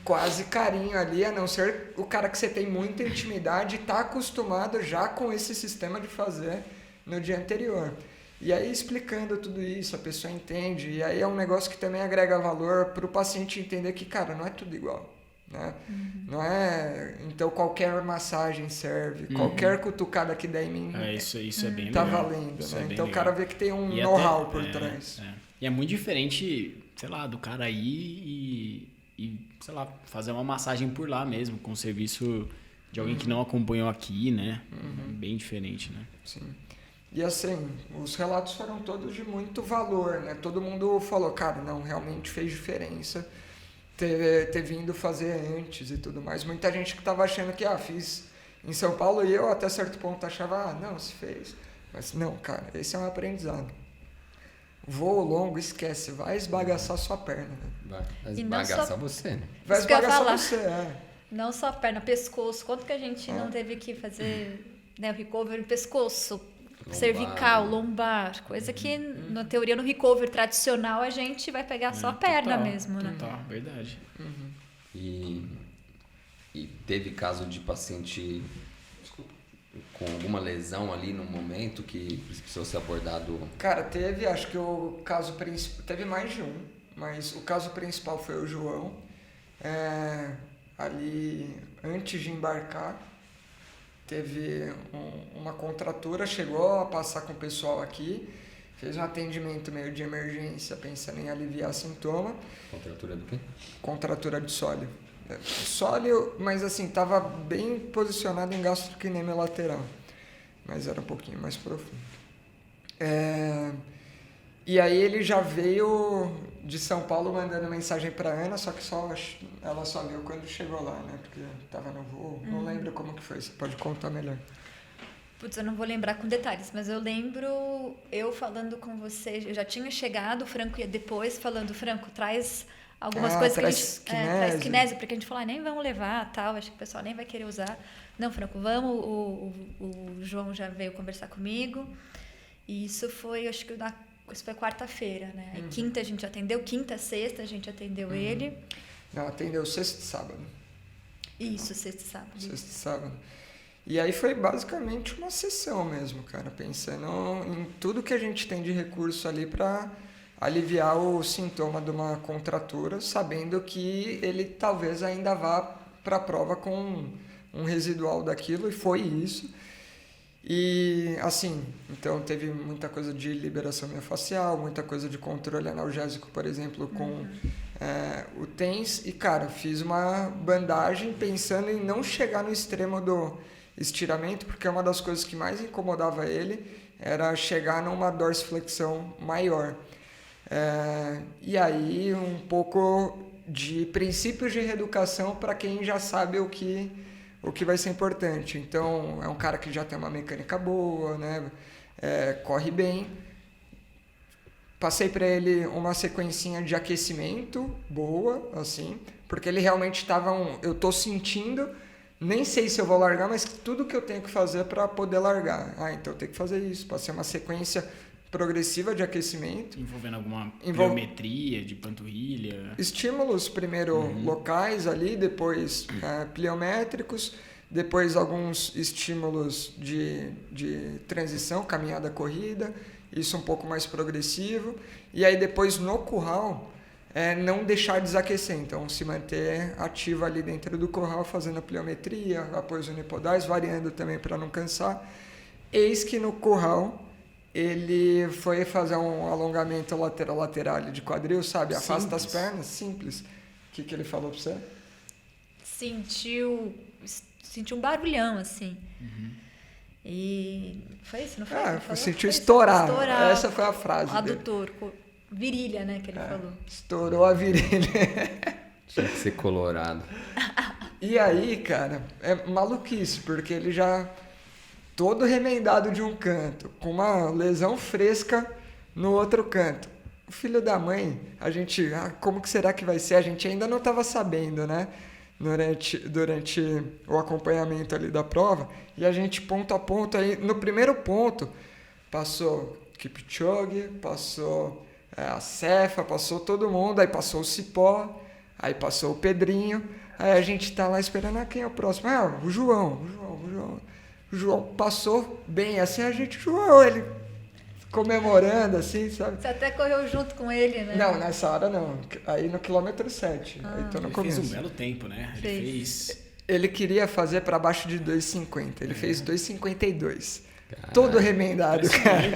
quase carinho ali, a não ser o cara que você tem muita intimidade e tá acostumado já com esse sistema de fazer no dia anterior. E aí, explicando tudo isso, a pessoa entende. E aí é um negócio que também agrega valor para o paciente entender que, cara, não é tudo igual. Né? Não é... Então, qualquer massagem serve. Qualquer cutucada que der em mim isso é bem tá legal. valendo. Isso né? é bem então, legal. o cara vê que tem um know-how por trás. E é muito diferente, sei lá, do cara ir e, sei lá, fazer uma massagem por lá mesmo, com serviço de alguém que não acompanhou aqui, né? Bem diferente, né? Sim. E assim, os relatos foram todos de muito valor, né? Todo mundo falou, cara, não, realmente fez diferença ter vindo fazer antes e tudo mais. Muita gente que estava achando que, fiz em São Paulo, e eu até certo ponto achava, não, se fez. Mas não, cara, esse é um aprendizado. Voo longo, esquece, vai esbagaçar sua perna. Né? Vai esbagaçar você, né? Vai Isso que eu ia esbagaçar falar. você, Não só a perna, pescoço. Quanto que a gente não teve que fazer, né, o recovery no pescoço, cervical, lombar, coisa que na teoria no recovery tradicional a gente vai pegar só a perna mesmo, né? Total, verdade. E teve caso de paciente com alguma lesão ali no momento que precisou ser abordado? Cara, teve, acho que o caso principal, teve mais de um, mas o caso principal foi o João, ali antes de embarcar, teve uma contratura, chegou a passar com o pessoal aqui, fez um atendimento meio de emergência, pensando em aliviar sintoma. Contratura do quê? Contratura de sólio. Sólio, mas assim, estava bem posicionado em gastrocnêmio lateral, mas era um pouquinho mais profundo. E aí ele já veio de São Paulo mandando mensagem para Ana, só que ela só viu quando chegou lá, né? Porque estava no voo. Não lembro como que foi, você pode contar melhor. Putz, eu não vou lembrar com detalhes, mas eu lembro eu falando com você, eu já tinha chegado, o Franco ia depois falando, Franco, traz algumas coisas que a gente... traz kinésio, porque a gente falou, nem vamos levar, tal, acho que o pessoal nem vai querer usar. Não, Franco, vamos, o João já veio conversar comigo, e isso foi, acho que isso foi quarta-feira, né? Aí quinta a gente atendeu, quinta, sexta a gente atendeu ele. Não, atendeu sexta e sábado. Isso, sexta e sábado. Sexta e sábado. E aí foi basicamente uma sessão mesmo, cara, pensando em tudo que a gente tem de recurso ali para aliviar o sintoma de uma contratura, sabendo que ele talvez ainda vá para a prova com um residual daquilo, e foi isso. E assim, então teve muita coisa de liberação miofascial, muita coisa de controle analgésico, por exemplo, com o TENS. E, cara, fiz uma bandagem pensando em não chegar no extremo do estiramento, porque uma das coisas que mais incomodava ele era chegar numa dorsiflexão maior. E aí um pouco de princípios de reeducação para quem já sabe o que vai ser importante. Então, é um cara que já tem uma mecânica boa, né? Corre bem. Passei para ele uma sequencinha de aquecimento boa, assim, porque ele realmente estava eu tô sentindo, nem sei se eu vou largar, mas tudo que eu tenho que fazer para poder largar. Então eu tenho que fazer isso. Passei uma sequência progressiva de aquecimento. Envolvendo alguma pliometria de panturrilha? Estímulos, primeiro locais ali, depois pliométricos, depois alguns estímulos de transição, caminhada, corrida, isso um pouco mais progressivo. E aí depois no curral, não deixar desaquecer, então se manter ativo ali dentro do curral, fazendo a pliometria, apoios unipodais, variando também para não cansar. Eis que no curral ele foi fazer um alongamento lateral de quadril, sabe? Afasta as pernas, simples. O que ele falou pra você? Sentiu um barulhão, assim. E foi isso, não foi? Sentiu estourar. Essa foi a frase adutor, virilha, né, que ele falou. Estourou a virilha. Tinha que ser colorado. E aí, cara, é maluquice, porque ele já... todo remendado de um canto, com uma lesão fresca no outro canto. O filho da mãe, a gente, como que será que vai ser? A gente ainda não estava sabendo, né? Durante o acompanhamento ali da prova. E a gente, ponto a ponto, aí no primeiro ponto, passou Kipchoge, passou a Cefa, passou todo mundo, aí passou o Cipó, aí passou o Pedrinho. Aí a gente tá lá esperando, quem é o próximo? O João. O João passou bem, assim, a gente, João, ele comemorando, assim, sabe? Você até correu junto com ele, né? Não, nessa hora não. Aí no quilômetro 7. Aí tô no começo. Fez um belo tempo, né? Ele queria fazer para baixo de 2,50. Ele fez 2,52. Todo remendado, cara.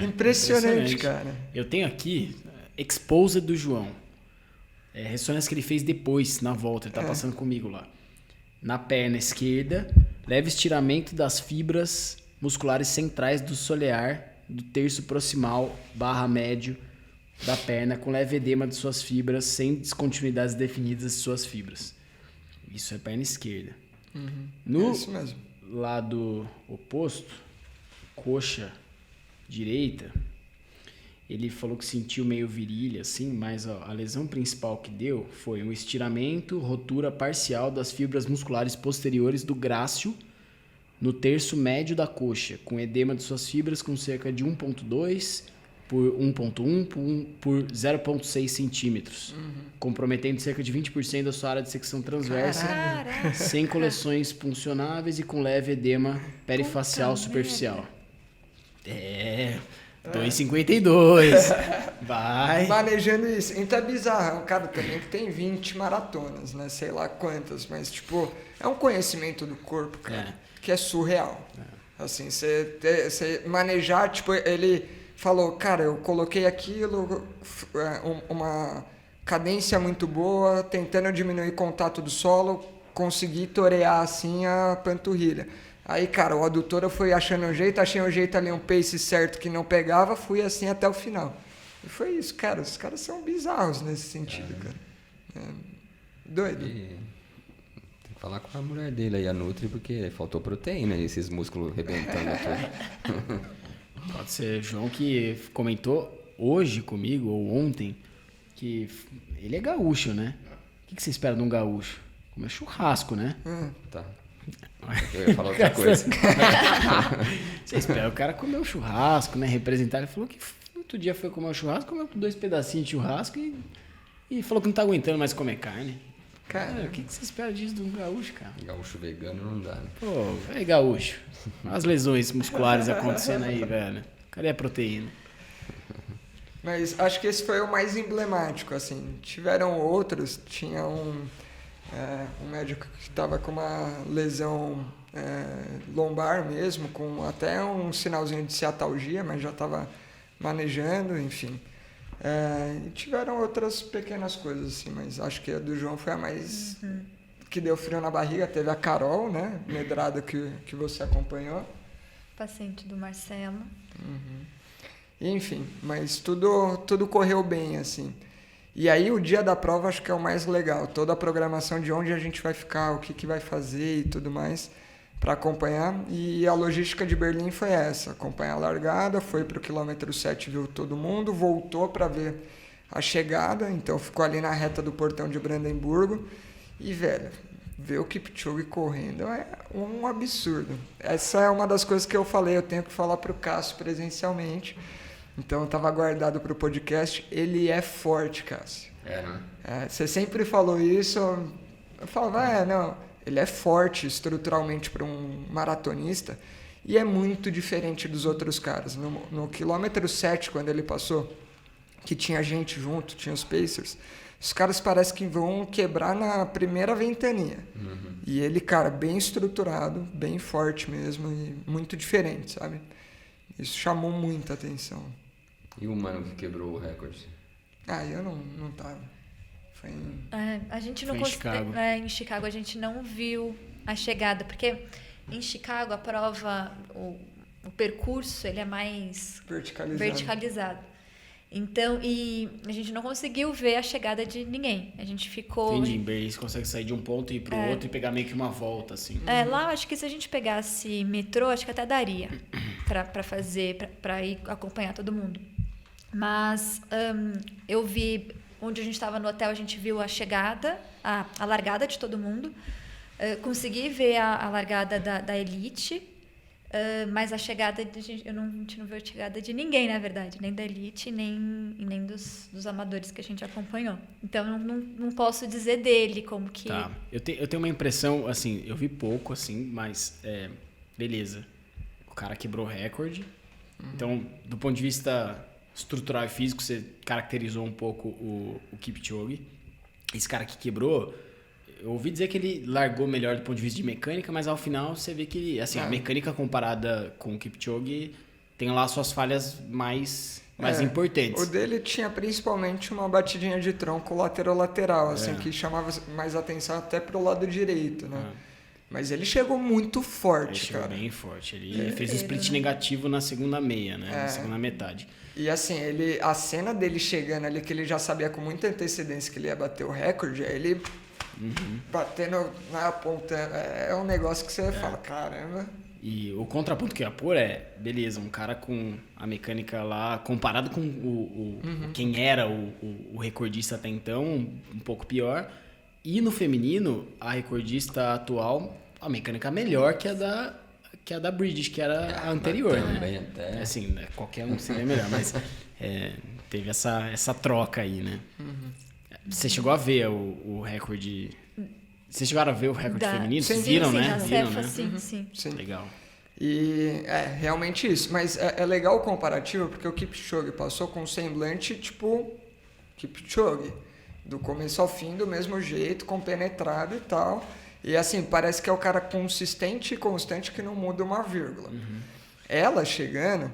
Impressionante, cara. Eu tenho aqui Exposed do João. Ressonância que ele fez depois, na volta. Ele tá passando comigo lá. Na perna esquerda, leve estiramento das fibras musculares centrais do solear, do terço proximal / médio da perna, com leve edema de suas fibras, sem descontinuidades definidas de suas fibras. Isso é perna esquerda. No isso mesmo. Lado oposto, coxa direita, ele falou que sentiu meio virilha, assim, mas a lesão principal que deu foi um estiramento, rotura parcial das fibras musculares posteriores do grácil no terço médio da coxa, com edema de suas fibras com cerca de 1,2 por 1,1 por 0,6 centímetros, comprometendo cerca de 20% da sua área de secção transversa, sem coleções puncionáveis e com leve edema perifacial superficial. 2,52. Vai. Manejando isso. Então é bizarro. É um cara também que tem 20 maratonas, né? Sei lá quantas, mas, tipo, é um conhecimento do corpo, cara, que é surreal. Assim, você manejar, tipo, ele falou, cara, eu coloquei aquilo, uma cadência muito boa, tentando diminuir contato do solo, consegui torear, assim, a panturrilha. Aí, cara, o adutor eu fui achando um jeito, achei um jeito ali, um pace certo que não pegava, fui assim até o final. E foi isso, cara. Os caras são bizarros nesse sentido, cara. Doido. Tem que falar com a mulher dele aí, a Nutri, porque faltou proteína e esses músculos rebentando aqui. Pode ser João que comentou hoje comigo, ou ontem, que ele é gaúcho, né? O que você espera de um gaúcho? Comer churrasco, né? Tá. Eu ia falar outra coisa. Você espera o cara comer um churrasco, né? Representar. Ele falou que outro dia foi comer um churrasco, comeu 2 pedacinhos de churrasco e falou que não tá aguentando mais comer carne. Cara, o que você espera disso de um gaúcho, cara? Gaúcho vegano não dá, né? Pô, gaúcho. As lesões musculares acontecendo aí, velho. Cadê a proteína? Mas acho que esse foi o mais emblemático, assim. Tiveram outros, tinha um médico que estava com uma lesão lombar mesmo, com até um sinalzinho de ciatalgia, mas já estava manejando, enfim. E tiveram outras pequenas coisas, assim, mas acho que a do João foi a mais que deu frio na barriga. Teve a Carol, né, medrada que você acompanhou. Paciente do Marcelo. Enfim, mas tudo correu bem, assim. E aí o dia da prova acho que é o mais legal. Toda a programação de onde a gente vai ficar, o que vai fazer e tudo mais para acompanhar. E a logística de Berlim foi essa. Acompanhar a largada, foi para o quilômetro 7, viu todo mundo, voltou para ver a chegada. Então ficou ali na reta do portão de Brandemburgo. E, velho, ver o Kipchoge correndo é um absurdo. Essa é uma das coisas que eu falei. Eu tenho que falar para o Cássio presencialmente. Então, estava guardado para o podcast. Ele é forte, Cássio. Né? Você sempre falou isso. Eu falava, não, ele é forte estruturalmente para um maratonista e é muito diferente dos outros caras. No quilômetro 7, quando ele passou, que tinha gente junto, tinha os Pacers, os caras parecem que vão quebrar na primeira ventania. E ele, cara, bem estruturado, bem forte mesmo e muito diferente, sabe? Isso chamou muita atenção. E o mano que quebrou o recorde? Eu não tava. Foi em... A gente não Foi em Chicago. Em Chicago a gente não viu a chegada, porque em Chicago a prova, o percurso, ele é mais verticalizado. Então, e a gente não conseguiu ver a chegada de ninguém. A gente ficou... Entendi, em Berlim você consegue sair de um ponto e ir pro outro e pegar meio que uma volta, assim. Lá, acho que se a gente pegasse metrô, acho que até daria para fazer, para ir acompanhar todo mundo. Mas eu vi, onde a gente estava no hotel, a gente viu a chegada, a largada de todo mundo. Consegui ver a largada da elite, mas a chegada, a gente não viu a chegada de ninguém, na verdade. Nem da elite, nem dos amadores que a gente acompanhou. Então, não posso dizer dele como que... Tá, eu tenho uma impressão, assim, eu vi pouco, assim, mas beleza. O cara quebrou o recorde. Então, do ponto de vista estrutural e físico, você caracterizou um pouco o Kipchoge. Esse cara que quebrou, eu ouvi dizer que ele largou melhor do ponto de vista de mecânica, mas ao final você vê que assim, a mecânica comparada com o Kipchoge tem lá suas falhas mais importantes. O dele tinha principalmente uma batidinha de tronco lateral, assim, que chamava mais atenção até pro lado direito, né? Mas ele chegou muito forte, chegou cara. Bem forte. Ele fez um split negativo na segunda meia, né? Na segunda metade. E assim, a cena dele chegando ali, que ele já sabia com muita antecedência que ele ia bater o recorde, ele batendo na ponta, é um negócio que você fala, caramba. E o contraponto que eu ia pôr beleza, um cara com a mecânica lá, comparado com quem era o recordista até então, um pouco pior. E no feminino, a recordista atual, a mecânica melhor que a da Bridges, que era a anterior, também né? Até. Assim, qualquer um seria melhor, mas teve essa troca aí, né? Você chegou a ver o recorde... Vocês chegaram a ver o recorde feminino? Vocês viram, né? Viram, né? Sim. Legal. E realmente isso. Mas é legal o comparativo, porque o Kipchoge passou com um semblante tipo Kipchoge. Do começo ao fim, do mesmo jeito, compenetrado e tal. E assim, parece que é o cara consistente e constante que não muda uma vírgula. Ela chegando,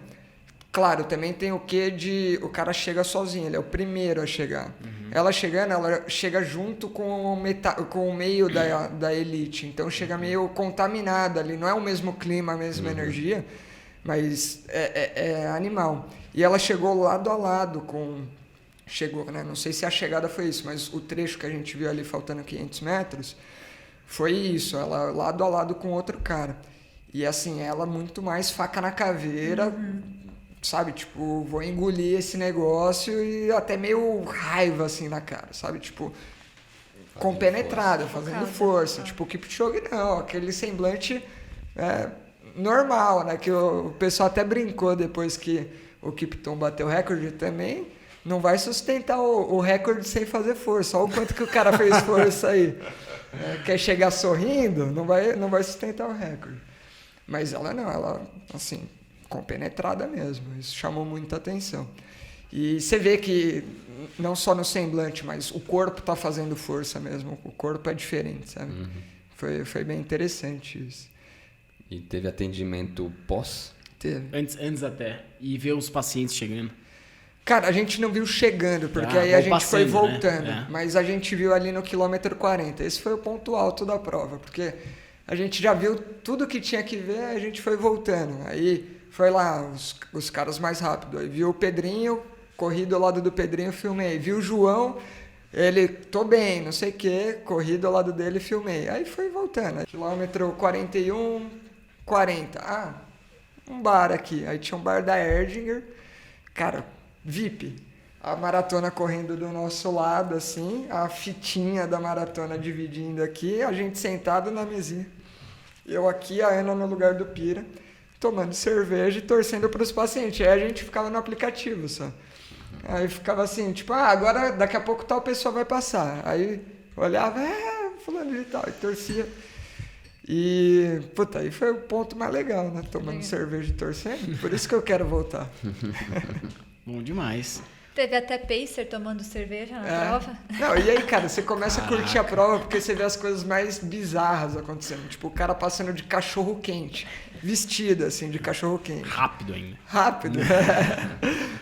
claro, também tem o quê de... O cara chega sozinho, ele é o primeiro a chegar. Ela chegando, ela chega junto com o meio da elite. Então chega meio contaminada ali. Não é o mesmo clima, a mesma energia, mas é animal. E ela chegou lado a lado com... Chegou, né? Não sei se a chegada foi isso, mas o trecho que a gente viu ali faltando 500 metros foi isso, ela lado a lado com outro cara. E assim, ela muito mais faca na caveira, sabe? Tipo, vou engolir esse negócio e até meio raiva assim na cara, sabe? Tipo, compenetrada, fazendo força. Tipo, o Kipchoge não, aquele semblante normal, né? Que o pessoal até brincou depois que o Kipton bateu o recorde também. Não vai sustentar o recorde sem fazer força. Olha o quanto que o cara fez força aí. Quer chegar sorrindo, não vai sustentar o recorde. Mas ela não, ela, assim, compenetrada mesmo. Isso chamou muita atenção. E você vê que, não só no semblante, mas o corpo tá fazendo força mesmo. O corpo é diferente, sabe? Foi bem interessante isso. E teve atendimento pós? Teve. Antes até. E ver os pacientes chegando. Cara, a gente não viu chegando, porque aí a gente foi voltando. Né? Mas a gente viu ali no quilômetro 40. Esse foi o ponto alto da prova, porque a gente já viu tudo que tinha que ver, a gente foi voltando. Aí foi lá, os caras mais rápidos. Aí viu o Pedrinho, corri do lado do Pedrinho, filmei. Viu o João, ele, tô bem, não sei o que, corri do lado dele, filmei. Aí foi voltando. Quilômetro 41, 40. Um bar aqui. Aí tinha um bar da Erdinger. Cara, VIP. A maratona correndo do nosso lado, assim, a fitinha da maratona dividindo aqui, a gente sentado na mesinha. Eu aqui, a Ana no lugar do Pira, tomando cerveja e torcendo para os pacientes. Aí a gente ficava no aplicativo só. Aí ficava assim, tipo, agora daqui a pouco tal pessoa vai passar. Aí olhava, fulano de tal, e torcia. E, puta, aí foi o ponto mais legal, né? Tomando cerveja e torcendo. Por isso que eu quero voltar. Bom demais. Teve até pacer tomando cerveja na prova. Não, e aí, cara, você começa a curtir a prova porque você vê as coisas mais bizarras acontecendo. Tipo, o cara passando de cachorro quente, vestido, assim, de cachorro quente. Rápido ainda. Rápido.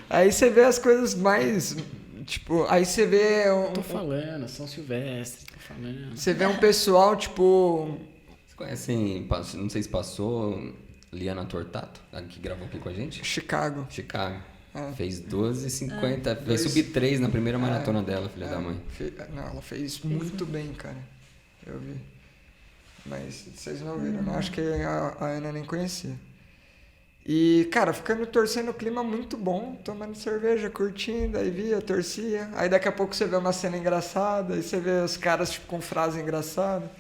Aí você vê as coisas mais... Tipo, aí você vê... Tô falando, São Silvestre, tô falando. Você vê um pessoal, tipo... Vocês conhecem, não sei se passou, Liana Tortato, que gravou aqui com a gente? Chicago. Fez 12,50. Fez subir 3 na primeira maratona dela, filha da mãe. Não, ela fez muito bem, cara. Eu vi. Mas vocês não viram, não. Acho que a Ana nem conhecia. E, cara, ficando torcendo o clima muito bom, tomando cerveja, curtindo, aí via, torcia. Aí daqui a pouco você vê uma cena engraçada, aí você vê os caras tipo, com frase engraçada.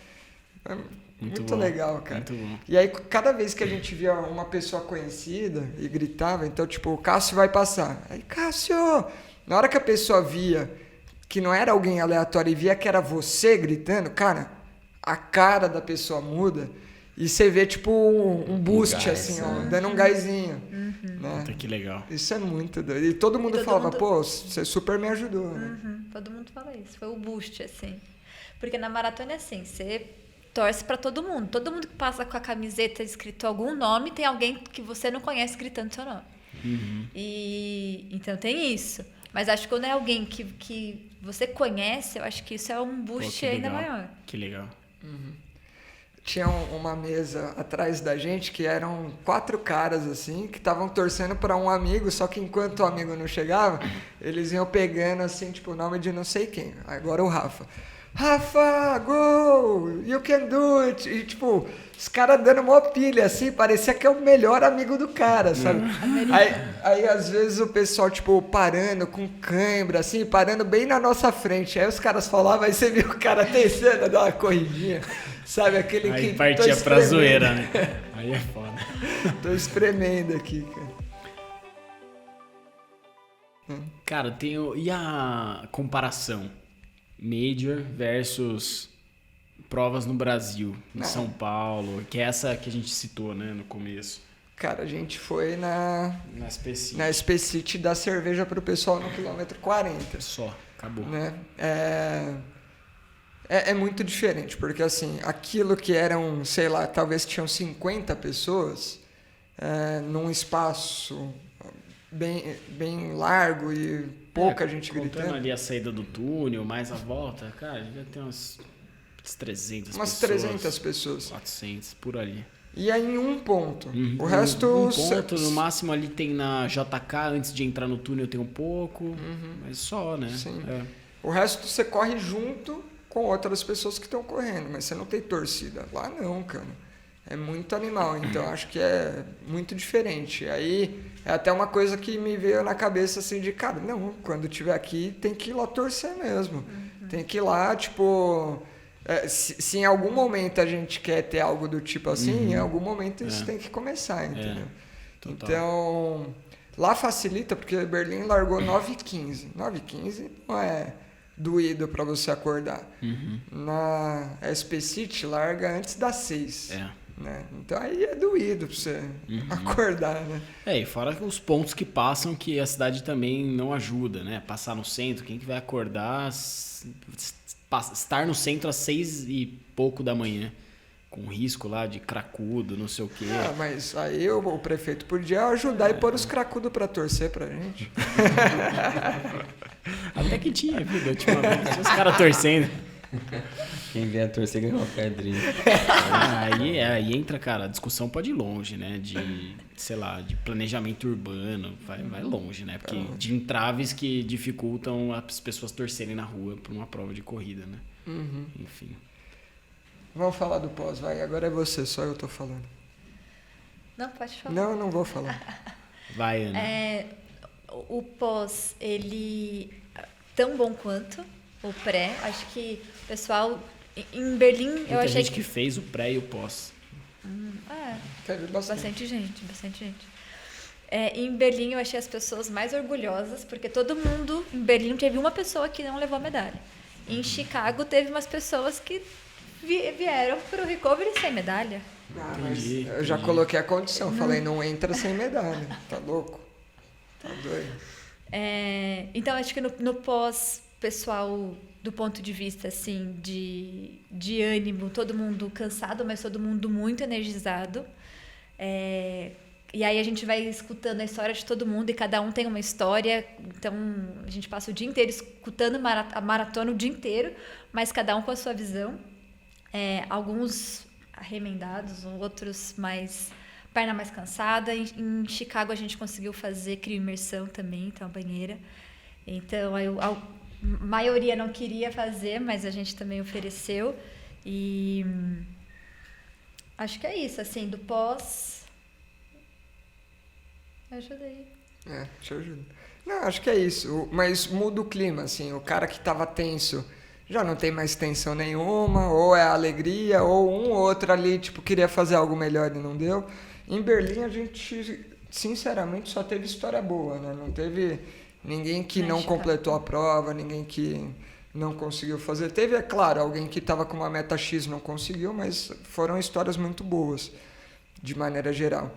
Muito legal, cara. Muito bom. E aí, cada vez que a gente via uma pessoa conhecida e gritava, então, tipo, o Cássio vai passar. Aí, Cássio! Na hora que a pessoa via que não era alguém aleatório e via que era você gritando, cara, a cara da pessoa muda e você vê, tipo, um boost, gás, assim, ó, dando um gásinho. Né? Puta, que legal. Isso é muito doido. E todo mundo falava, pô, você super me ajudou, né? Todo mundo fala isso. Foi o boost, assim. Porque na maratona é assim, você torce pra todo mundo. Todo mundo que passa com a camiseta escrito algum nome, tem alguém que você não conhece gritando seu nome. E então tem isso. Mas acho que quando é alguém que você conhece, eu acho que isso é um boost ainda maior. Que legal. Tinha uma mesa atrás da gente que eram 4 caras assim, que estavam torcendo para um amigo, só que enquanto o amigo não chegava, eles iam pegando assim, tipo, o nome de não sei quem. Agora o Rafa. Rafa, go! You can do it! E, tipo, os caras dando uma pilha, assim, parecia que é o melhor amigo do cara, sabe? Aí, às vezes, o pessoal, tipo, parando com cãibra, assim, parando bem na nossa frente. Aí os caras falavam, aí você viu o cara tentando dar uma corridinha, sabe? Aquele aí que... partia pra zoeira, né? Aí é foda. Tô espremendo aqui, cara. Cara, e a comparação? Major versus provas no Brasil, em São Paulo, que é essa que a gente citou, né, no começo. Cara, a gente foi na Specity dar cerveja pro pessoal no quilômetro 40. Só, acabou. Né? É muito diferente, porque assim, aquilo que eram, sei lá, talvez tinham 50 pessoas num espaço bem largo e pouca gente gritando. Contando ali a saída do túnel, mais a volta, cara, devia ter umas 300 pessoas. Umas 300 pessoas. 400, por ali. E aí em um ponto. O resto... Um ponto, no máximo ali tem na JK, antes de entrar no túnel tem um pouco, mas só, né? Sim. O resto você corre junto com outras pessoas que estão correndo, mas você não tem torcida. Lá não, cara. É muito animal, então acho que é muito diferente. Aí é até uma coisa que me veio na cabeça assim de, cara, não, quando tiver aqui tem que ir lá torcer mesmo. Tem que ir lá, tipo... se em algum momento a gente quer ter algo do tipo assim, em algum momento isso tem que começar, entendeu? Então, lá facilita, porque Berlim largou 9h15. 9h15 não é doído para você acordar. Na Specity larga antes das 6. Né? Então aí é doído pra você acordar, né? E fora os pontos que passam que a cidade também não ajuda, né? Passar no centro, quem que vai acordar, estar no centro às 6 e pouco da manhã, com risco lá de cracudo, não sei o quê. Mas aí o prefeito podia ajudar e pôr os cracudos pra torcer pra gente. Até que tinha, viu? Ultimamente, tinha os caras torcendo. Quem vier torcer ganha uma pedrinha. Aí entra, cara, a discussão pode ir longe, né? De, sei lá, de planejamento urbano, vai longe, né? Porque de entraves que dificultam as pessoas torcerem na rua por uma prova de corrida, né? Enfim. Vamos falar do pós, vai. Agora é você, só eu tô falando. Não, pode falar. Não vou falar. Vai, Ana. O pós, ele tão bom quanto o pré. Acho que o pessoal em Berlim, Muita eu achei gente que fez o pré e o pós. Teve bastante. Bastante gente. Em Berlim eu achei as pessoas mais orgulhosas, porque todo mundo em Berlim teve uma pessoa que não levou a medalha. Em Chicago teve umas pessoas que vieram para o recovery sem medalha. Entendi. Eu já coloquei a condição, falei, não entra sem medalha. Tá louco? Tá doido? Então acho que no pós, pessoal, do ponto de vista assim de ânimo, todo mundo cansado, mas todo mundo muito energizado. E aí a gente vai escutando a história de todo mundo e cada um tem uma história. Então a gente passa o dia inteiro escutando a maratona o dia inteiro, mas cada um com a sua visão. Alguns arremendados, outros mais perna mais cansada. Em Chicago a gente conseguiu fazer crioimersão também, então a banheira. Então a maioria não queria fazer, mas a gente também ofereceu. E acho que é isso, assim, do pós. Ajuda aí. Te ajudo. Não, acho que é isso. Mas muda o clima, assim. O cara que tava tenso já não tem mais tensão nenhuma, ou é alegria, ou um ou outro ali, tipo, queria fazer algo melhor e não deu. Em Berlim a gente, sinceramente, só teve história boa, né? Não teve ninguém que não completou a prova, ninguém que não conseguiu fazer. Teve, é claro, alguém que estava com uma meta X não conseguiu, mas foram histórias muito boas, de maneira geral.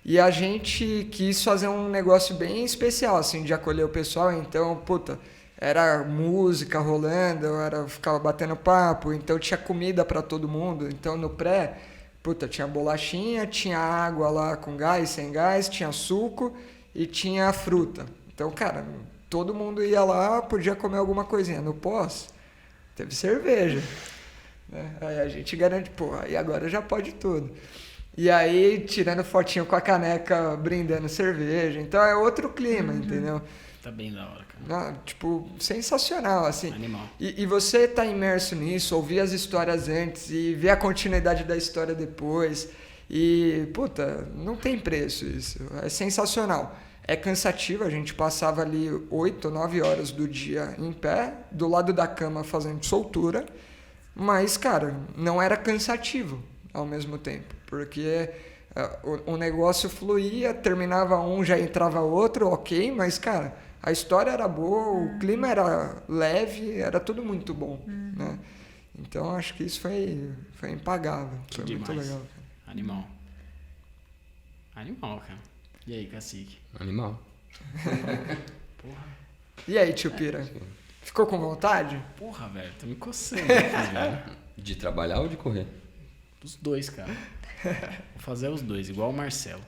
E a gente quis fazer um negócio bem especial, assim, de acolher o pessoal. Então, puta, era música rolando, ficava batendo papo, então tinha comida para todo mundo. Então, no pré, puta, tinha bolachinha, tinha água lá com gás, sem gás, tinha suco e tinha fruta. Então, cara, todo mundo ia lá, podia comer alguma coisinha. No pós, teve cerveja. Né? Aí a gente garante, pô, aí agora já pode tudo. E aí, tirando fotinho com a caneca, brindando cerveja. Então, é outro clima, entendeu? Tá bem da hora, cara. Tipo, sensacional, assim. Animal. E você tá imerso nisso, ouvir as histórias antes e ver a continuidade da história depois. E, puta, não tem preço isso. É sensacional. É cansativo, a gente passava ali 8, 9 horas do dia em pé, do lado da cama fazendo soltura. Mas, cara, não era cansativo ao mesmo tempo. Porque o negócio fluía, terminava um, já entrava outro, ok, mas, cara, a história era boa, o clima era leve, era tudo muito bom, né? Então, acho que isso foi impagável, foi muito legal. Cara. Animal, cara. E aí, cacique? Animal. Porra. E aí, tio Pira? Ficou com vontade? Porra, velho, tô me coçando aqui, velho. De trabalhar ou de correr? Os dois, cara. Vou fazer os dois, igual o Marcelo.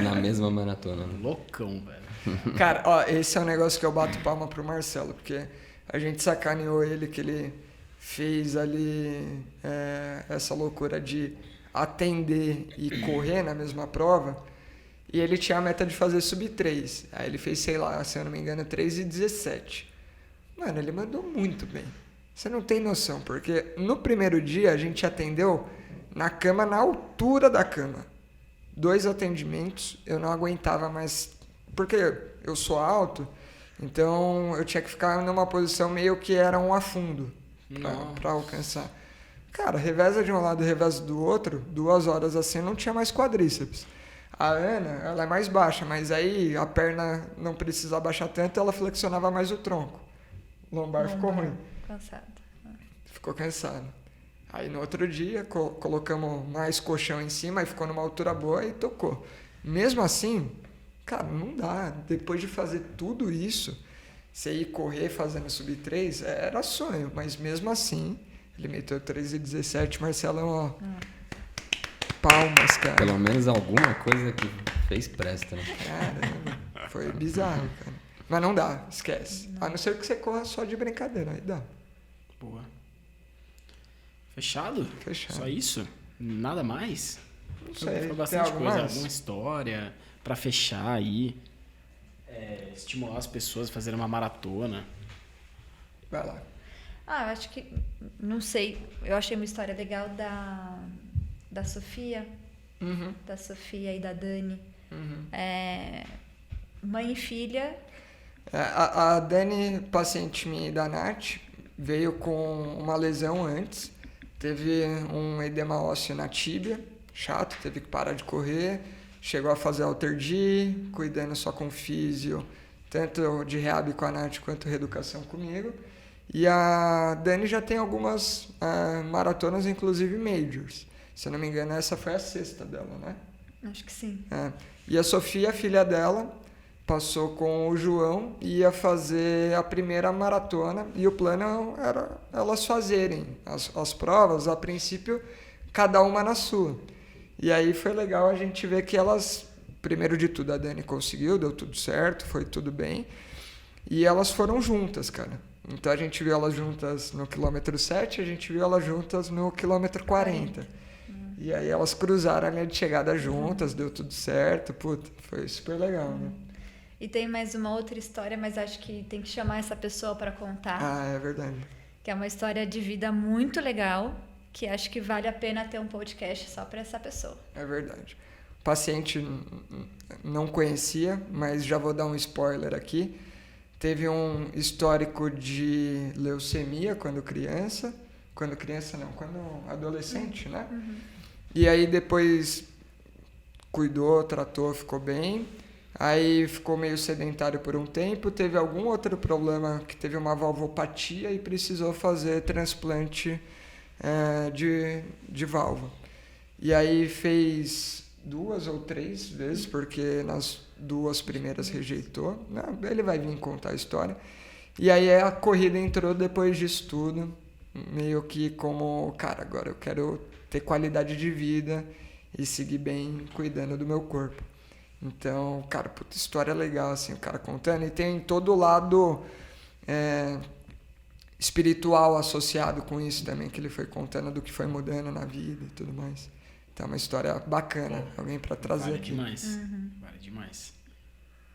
Na mesma maratona. Né? Loucão, velho. Cara, ó, esse é um negócio que eu bato palma pro Marcelo, porque a gente sacaneou ele, que ele fez ali essa loucura de atender e correr na mesma prova, e ele tinha a meta de fazer sub 3. Aí ele fez, sei lá, se eu não me engano, 3:17. Mano, ele mandou muito bem. Você não tem noção, porque no primeiro dia a gente atendeu na cama, na altura da cama. 2 atendimentos, eu não aguentava mais, porque eu sou alto, então eu tinha que ficar numa posição meio que era um afundo para alcançar. Cara, reveza de um lado, reveza do outro, 2 horas assim, não tinha mais quadríceps. A Ana, ela é mais baixa, mas aí a perna não precisa abaixar tanto, ela flexionava mais o tronco. Lombar ficou ruim. Cansado. Ficou cansado. Aí no outro dia colocamos mais colchão em cima e ficou numa altura boa e tocou. Mesmo assim, cara, não dá. Depois de fazer tudo isso, você ir correr fazendo sub 3, era sonho. Mas mesmo assim, ele meteu 3:17, Marcelão, ó. Palmas, cara. Pelo menos alguma coisa que fez presta, né? Caramba, foi bizarro, cara. Mas não dá, esquece. A não ser que você corra só de brincadeira, aí dá. Boa. Fechado? Fechado. Só isso? Nada mais? Não sei, Foi tem bastante algo coisa, mais? alguma história pra fechar aí. Estimular as pessoas a fazerem uma maratona. Vai lá. Eu acho que, não sei, eu achei uma história legal da Sofia, Uhum, da Sofia e da Dani. uhum. Mãe e filha. A Dani, paciente minha da Nath, veio com uma lesão antes. Teve um edema ósseo na tíbia, chato, teve que parar de correr. Chegou a fazer Alter G, cuidando só com físio, tanto de reab com a Nath quanto reeducação comigo. E a Dani já tem algumas maratonas, inclusive majors. Se eu não me engano, essa foi a sexta dela, né? Acho que sim. E a Sofia, a filha dela, passou com o João e ia fazer a primeira maratona. E o plano era elas fazerem as provas, a princípio, cada uma na sua. E aí foi legal a gente ver que elas, primeiro de tudo, a Dani conseguiu, deu tudo certo, foi tudo bem. E elas foram juntas, cara. Então a gente viu elas juntas no quilômetro 7, a gente viu elas juntas no quilômetro 40. E aí elas cruzaram a linha de chegada juntas, deu tudo certo. Puta, foi super legal, né? E tem mais uma outra história, mas acho que tem que chamar essa pessoa para contar. É verdade. Que é uma história de vida muito legal, que acho que vale a pena ter um podcast só para essa pessoa. É verdade. O paciente não conhecia, mas já vou dar um spoiler aqui. Teve um histórico de leucemia quando criança. Quando adolescente, né? Uhum. E aí depois cuidou, tratou, ficou bem. Aí ficou meio sedentário por um tempo. Teve algum outro problema que teve uma valvopatia e precisou fazer transplante de válvula. E aí fez 2 ou 3 vezes, porque nas 2 primeiras rejeitou. Ele vai vir contar a história. E aí a corrida entrou depois disso tudo, meio que como, cara, agora eu quero ter qualidade de vida e seguir bem cuidando do meu corpo. Então, cara, puta história legal, assim, o cara contando. E tem todo o lado espiritual associado com isso também, que ele foi contando do que foi mudando na vida e tudo mais. Então, é uma história bacana, alguém para trazer aqui. Demais. Vale demais.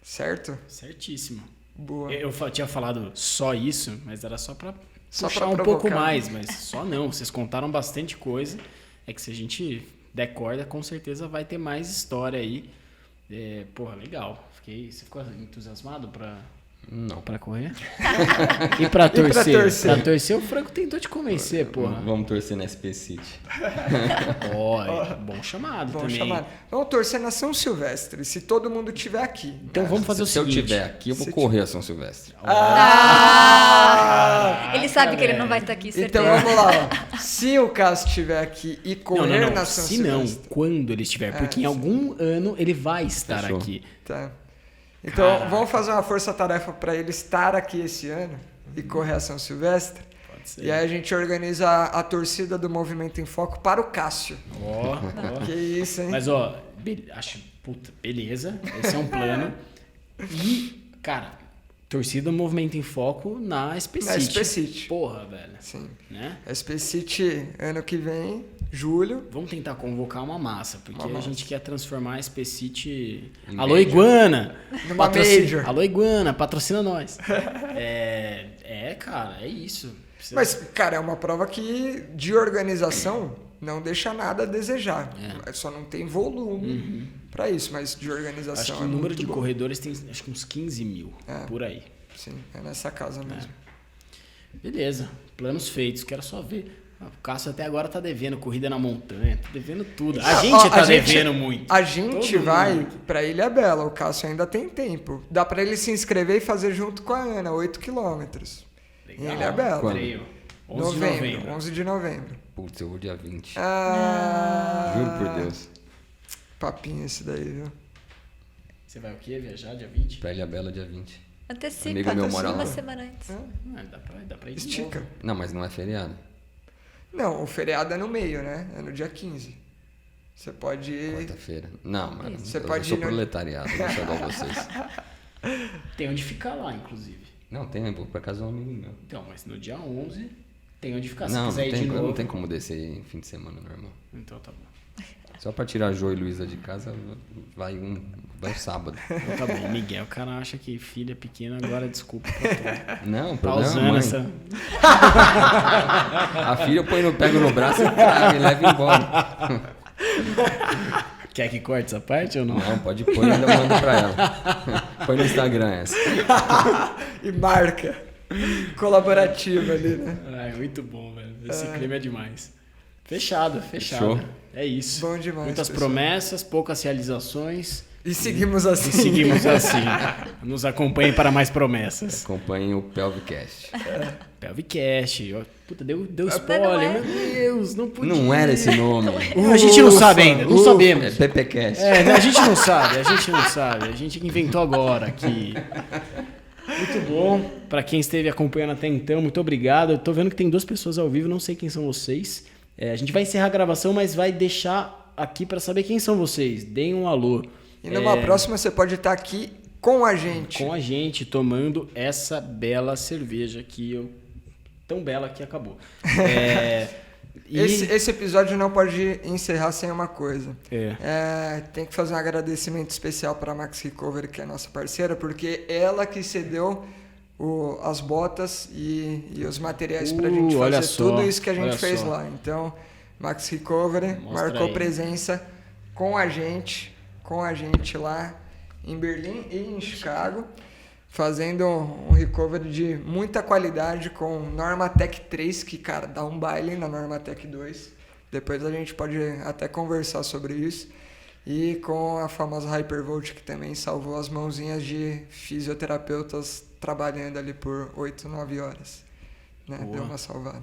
Certo? Certíssimo. Boa. Eu tinha falado só isso, mas era só pra Só puxar pra um provocar. pouco mais, mas só não. Vocês contaram bastante coisa. É que se a gente der corda, com certeza vai ter mais história aí. Porra, legal. Você ficou entusiasmado Não. pra correr? E pra torcer? torcer? Pra torcer, o Franco tentou te convencer, porra. Vamos torcer na SP City. Bom chamado Bom também. chamado. Vamos torcer na São Silvestre, se todo mundo estiver aqui. Então vamos fazer o Se eu seguinte. estiver aqui, eu vou Se correr a São Silvestre. Ele sabe que ele não vai estar aqui, certeza. Então vamos lá. Ó. Se o Cássio estiver aqui e correr Não. na São Se Silvestre. não, quando ele estiver. Porque em algum ano ele vai estar Fechou. aqui. Tá. Então Caraca. vamos fazer uma força-tarefa para ele estar aqui esse ano e correr a São Silvestre. Pode ser. E aí a gente organiza a torcida do Movimento em Foco para o Cássio. Ó. Que isso, hein? Mas, ó, puta, beleza. Esse é um plano. E, cara, torcida Movimento em Foco na SP Na City. SP City. Porra, velho. Sim. Né? A SP City ano que vem, julho. Vamos tentar convocar uma massa, porque Uma a massa. gente quer transformar a SP City... Em Alô, major. Iguana! Numa major. Alô, Iguana, patrocina nós. Cara, é isso. Precisa- Mas, cara, é uma prova que de organização não deixa nada a desejar. Só não tem volume para isso, mas de organização Acho que é o número muito de bom. corredores tem acho que uns 15 mil, É. por aí. Sim, é nessa casa mesmo. Beleza, planos feitos, quero só ver. O Cássio até agora tá devendo corrida na montanha, tá devendo tudo. A gente Ó, tá devendo muito. A gente Todo vai mundo. pra Ilha Bela, o Cássio ainda tem tempo. Dá pra ele se inscrever e fazer junto com a Ana, 8 quilômetros. Em Ilha Bela. Quando? Treino. 11 de novembro. 11 de novembro. Putz, eu vou dia 20. Ah, Juro por Deus. Papinho esse daí, viu? Você vai o quê? Viajar dia 20? Pra Ilha Bela, dia 20. Antecipa, Amigo meu mora uma lá. semana antes. Dá pra ir de Estica. novo. Não, mas não é feriado. Não, o feriado é no meio, né? É no dia 15. Você pode ir... Quarta-feira. Não, mas Você eu pode sou ir no- proletariado, vou deixar igual vocês. Tem onde ficar lá, inclusive. Não, tem, eu vou pra casa de um amigo meu. Então, mas no dia 11 Tem onde ficar, se Não, quiser ir de novo. não tem como descer em fim de semana normal. Então tá bom. Só pra tirar a Jo e Luísa de casa, vai o sábado. Então tá bom, Miguel, o cara acha que filha pequena, agora desculpa. Não, Tá problema usando mãe. essa... A filha eu pego no braço e leva embora. Quer que corte essa parte ou não? Não, pode pôr, ainda mando pra ela. Põe no Instagram essa. E marca. Colaborativa ali, né? Ai, muito bom, velho. Esse clima é demais. Fechado. Show. É isso. Bom demais, Muitas pessoal. promessas, poucas realizações. E seguimos assim. E seguimos assim. Nos acompanhem para mais promessas. Acompanhe o Pelvicast. Pelvicast. Ó, puta, deu não spoiler. é. Meu Deus, não podia. Não era esse nome. A gente não sabe ainda, não É sabemos. PPCast. A gente não sabe. A gente inventou agora aqui. Muito bom. Para quem esteve acompanhando até então, muito obrigado. Eu tô vendo que tem 2 pessoas ao vivo, não sei quem são vocês. A gente vai encerrar a gravação, mas vai deixar aqui para saber quem são vocês. Deem um alô. E numa próxima você pode estar aqui com a gente. Com a gente, tomando essa bela cerveja que tão bela que acabou. Esse episódio não pode encerrar sem uma coisa. Tem que fazer um agradecimento especial para a Max Recovery, que é a nossa parceira, porque ela que cedeu as botas e os materiais para a gente fazer tudo isso que a gente fez lá. Então, Max Recovery marcou presença com a gente lá em Berlim e em Chicago, fazendo um recovery de muita qualidade com Normatec 3, que, cara, dá um baile na Normatec 2. Depois a gente pode até conversar sobre isso. E com a famosa Hypervolt, que também salvou as mãozinhas de fisioterapeutas trabalhando ali por 8, 9 horas. Né? Deu uma salvada.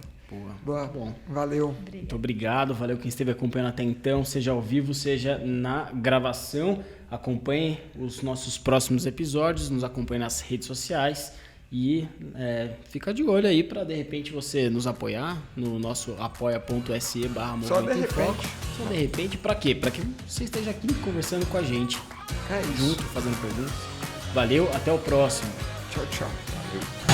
Boa. Bom. Valeu. Muito obrigado. Valeu quem esteve acompanhando até então, seja ao vivo, seja na gravação. Acompanhe os nossos próximos episódios, nos acompanhe nas redes sociais e fica de olho aí para de repente você nos apoiar no nosso apoia.se/Movimento Só de em Foco. repente. Só de repente, para quê? Para que você esteja aqui conversando com a gente, É isso. junto, fazendo perguntas. Valeu, até o próximo. Tchau, tchau. Valeu.